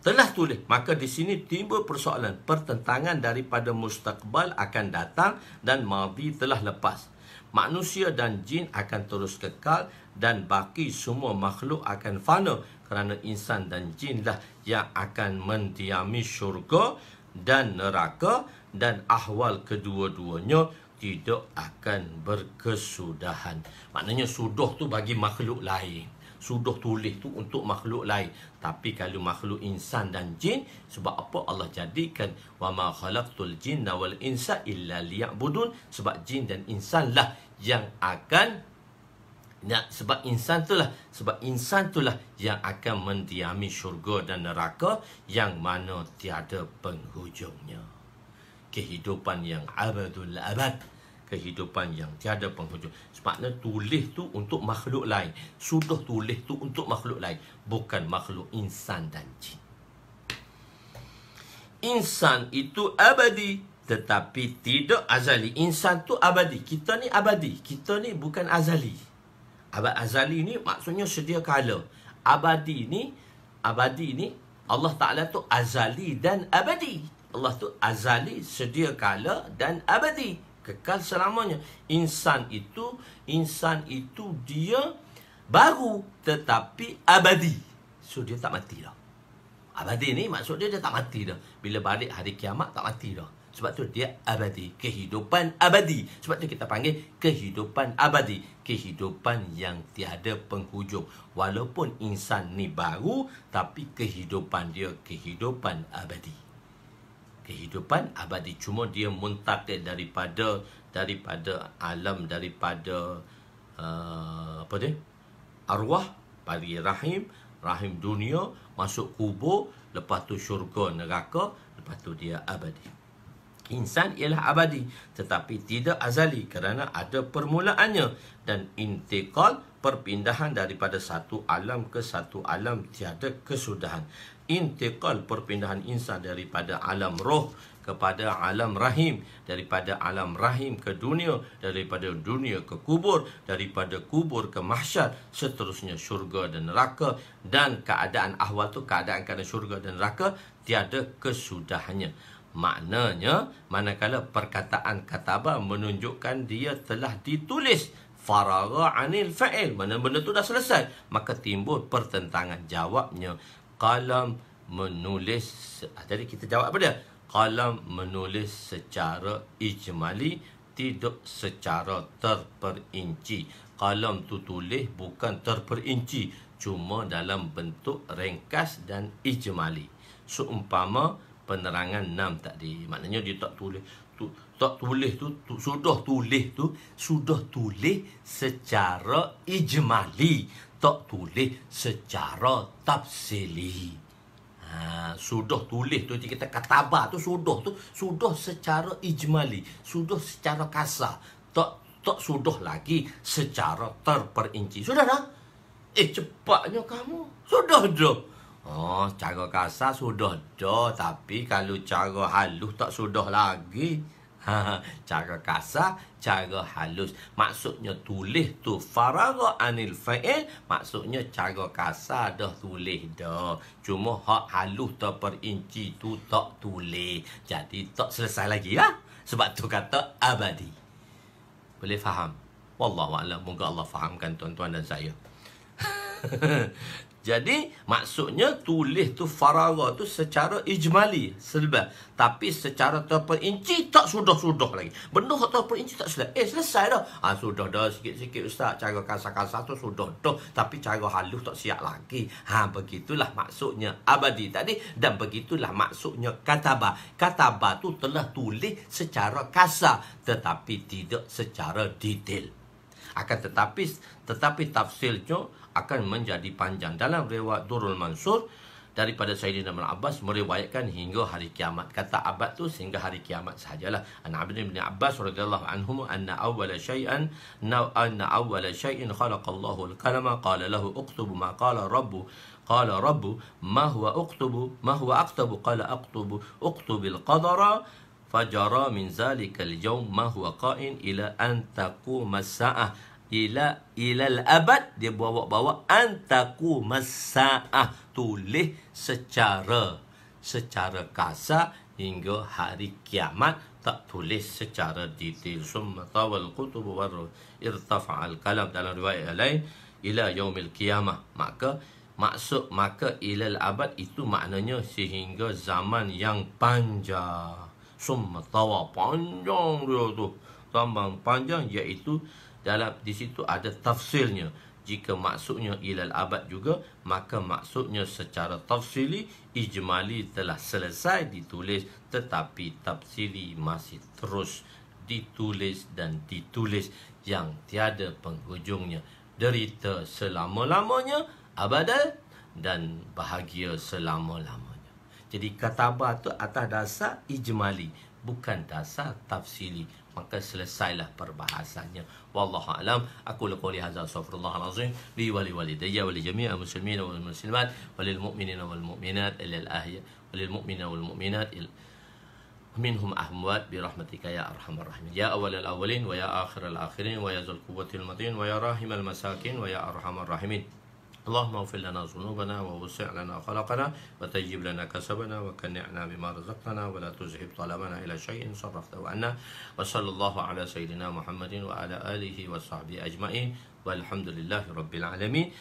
S1: Telah tulis. Maka di sini timbul persoalan pertentangan daripada mustaqbal akan datang dan madhi telah lepas. Manusia dan jin akan terus kekal dan baki semua makhluk akan fana, kerana insan dan jinlah yang akan mendiami syurga dan neraka, dan ahwal kedua-duanya tidak akan berkesudahan. Maknanya sudah tu bagi makhluk lain. Sudah tulis tu untuk makhluk lain. Tapi kalau makhluk insan dan jin, sebab apa Allah jadikan wa ma khalaqtul jinna wal insa illa liya'budun, sebab jin dan insan lah yang akan sebab insan itulah yang akan mendiami syurga dan neraka yang mana tiada penghujungnya. Kehidupan yang abadul abad, kehidupan yang tiada penghujung. Sebabnya tulis tu untuk makhluk lain. Sudah tulis tu untuk makhluk lain, bukan makhluk insan dan jin. Insan itu abadi, tetapi tidak azali. Insan tu abadi. Kita ni abadi. Kita ni bukan azali. Azali ni maksudnya sedia kala. Abadi ni Allah Ta'ala tu azali dan abadi. Allah tu azali, sedia kala dan abadi, kekal selamanya. Insan itu dia baru tetapi abadi. So dia tak mati dah. Abadi ni maksud dia tak mati dah. Bila balik hari kiamat tak mati dah. Sebab tu dia abadi, kehidupan abadi. Sebab tu kita panggil kehidupan abadi, kehidupan yang tiada penghujung. Walaupun insan ni baru, tapi kehidupan dia kehidupan abadi. Kehidupan abadi, cuma dia muntakil daripada alam, daripada arwah, bagi rahim dunia, masuk kubur, lepas tu syurga, neraka, lepas tu dia abadi. Insan ialah abadi, tetapi tidak azali kerana ada permulaannya, dan intiqal, perpindahan daripada satu alam ke satu alam tiada kesudahan. Intiqal, perpindahan insan daripada alam roh kepada alam rahim, daripada alam rahim ke dunia, daripada dunia ke kubur, daripada kubur ke mahsyar, seterusnya syurga dan neraka. Dan keadaan ahwal tu, keadaan syurga dan neraka tiada kesudahannya. Maknanya, manakala perkataan kataba menunjukkan dia telah ditulis, faragha anil fa'il, mana benda tu dah selesai, maka timbul pertentangan. Jawabnya, qalam menulis. Jadi kita jawab apa dia? Qalam menulis secara ijmali, tidak secara terperinci. Qalam tu tulis bukan terperinci, cuma dalam bentuk ringkas dan ijmali. Seumpama penerangan 6 tadi, maknanya dia tak tulis sudah tulis secara ijmali, tak tulis secara tafsili. Sudah tulis tu, kita kataba tu sudah secara ijmali, sudah secara kasar, tak sudah lagi secara terperinci. Sudah dah? Cepatnya kamu. Sudah dah. Cara kasar sudah dah, tapi kalau cara halus tak sudah lagi. Cara kasar, cara halus. Maksudnya tulis tu faragha anil fa'il, maksudnya cara kasar dah tulis dah. Cuma hak halus terperinci tu tak tulis. Jadi tak selesai lagi lah. Sebab tu kata abadi. Boleh faham? Wallahu a'lam. Moga Allah fahamkan tuan-tuan dan saya. Jadi maksudnya tulis tu faragha tu secara ijmali selesai, tapi secara terperinci tak sudah lagi. Benda hak terperinci tak selesai. Selesai dah. Sudah dah sikit-sikit ustaz, cara kasar-kasar tu sudah dah, tapi cara halus tak siap lagi. Begitulah maksudnya abadi tadi, dan begitulah maksudnya kataba. Kataba tu telah tulis secara kasar tetapi tidak secara detail. Akan tetapi tafsirnya akan menjadi panjang. Dalam riwayat Durrul Mansur daripada Sayyidina Ibn Abbas meriwayatkan hingga hari kiamat. Kata abad tu sehingga hari kiamat sahajalah. An Abdullah bin Abbas radhiyallahu anhu anna awwala shay'in khalaqa Allahu al-qalama qala lahu uktub ma qala rabbu ma huwa aktubu qala uktubil qadara fajara min zalika al-yawm ma huwa qa'in ila an taquma as-sa'ah ila al-abad. Dia bawa antaku masaah, tulis secara kasar hingga hari kiamat, tak tulis secara detail. Summa tawal kutub wa irtafa al-kalam. Dalam riwayat lain ila yaumil qiyamah, maka ila al-abad itu maknanya sehingga zaman yang panjang. Summa tawa, panjang dia tu, tambah panjang, iaitu di situ ada tafsirnya. Jika maksudnya ilal abad juga, maka maksudnya secara tafsili ijmali telah selesai ditulis, tetapi tafsiri masih terus ditulis dan ditulis yang tiada penghujungnya. Derita selama-lamanya abadan dan bahagia selama-lamanya. Jadi katabah tu atas dasar ijmali, bukan dasar tafsili. Maka selesailah perbahasannya. Wallahu a'lam. Aku qouli hadza, astaghfirullahal azim li wa li walidayya wa li jami'il muslimin wal muslimat wa lil mu'minina wal mu'minat lil ahya wa lil mu'minina wal mu'minat minhum ahwat bi rahmatika ya arhamar rahimin ya awwalal awwalin wa ya akhiral akhirin wa ya dzul quwwatil matin wa ya rahimal masakin wa ya arhamar rahimin. اللهم اغفر لنا ذنوبنا ووسع لنا خلقنا وتجب لنا كسبنا وكنعنا بما رزقتنا ولا تزهب طلبنا إلى شيء صرفته عنا وصلى الله على سيدنا محمد وعلى آله وصحبه أجمعين والحمد لله رب العالمين.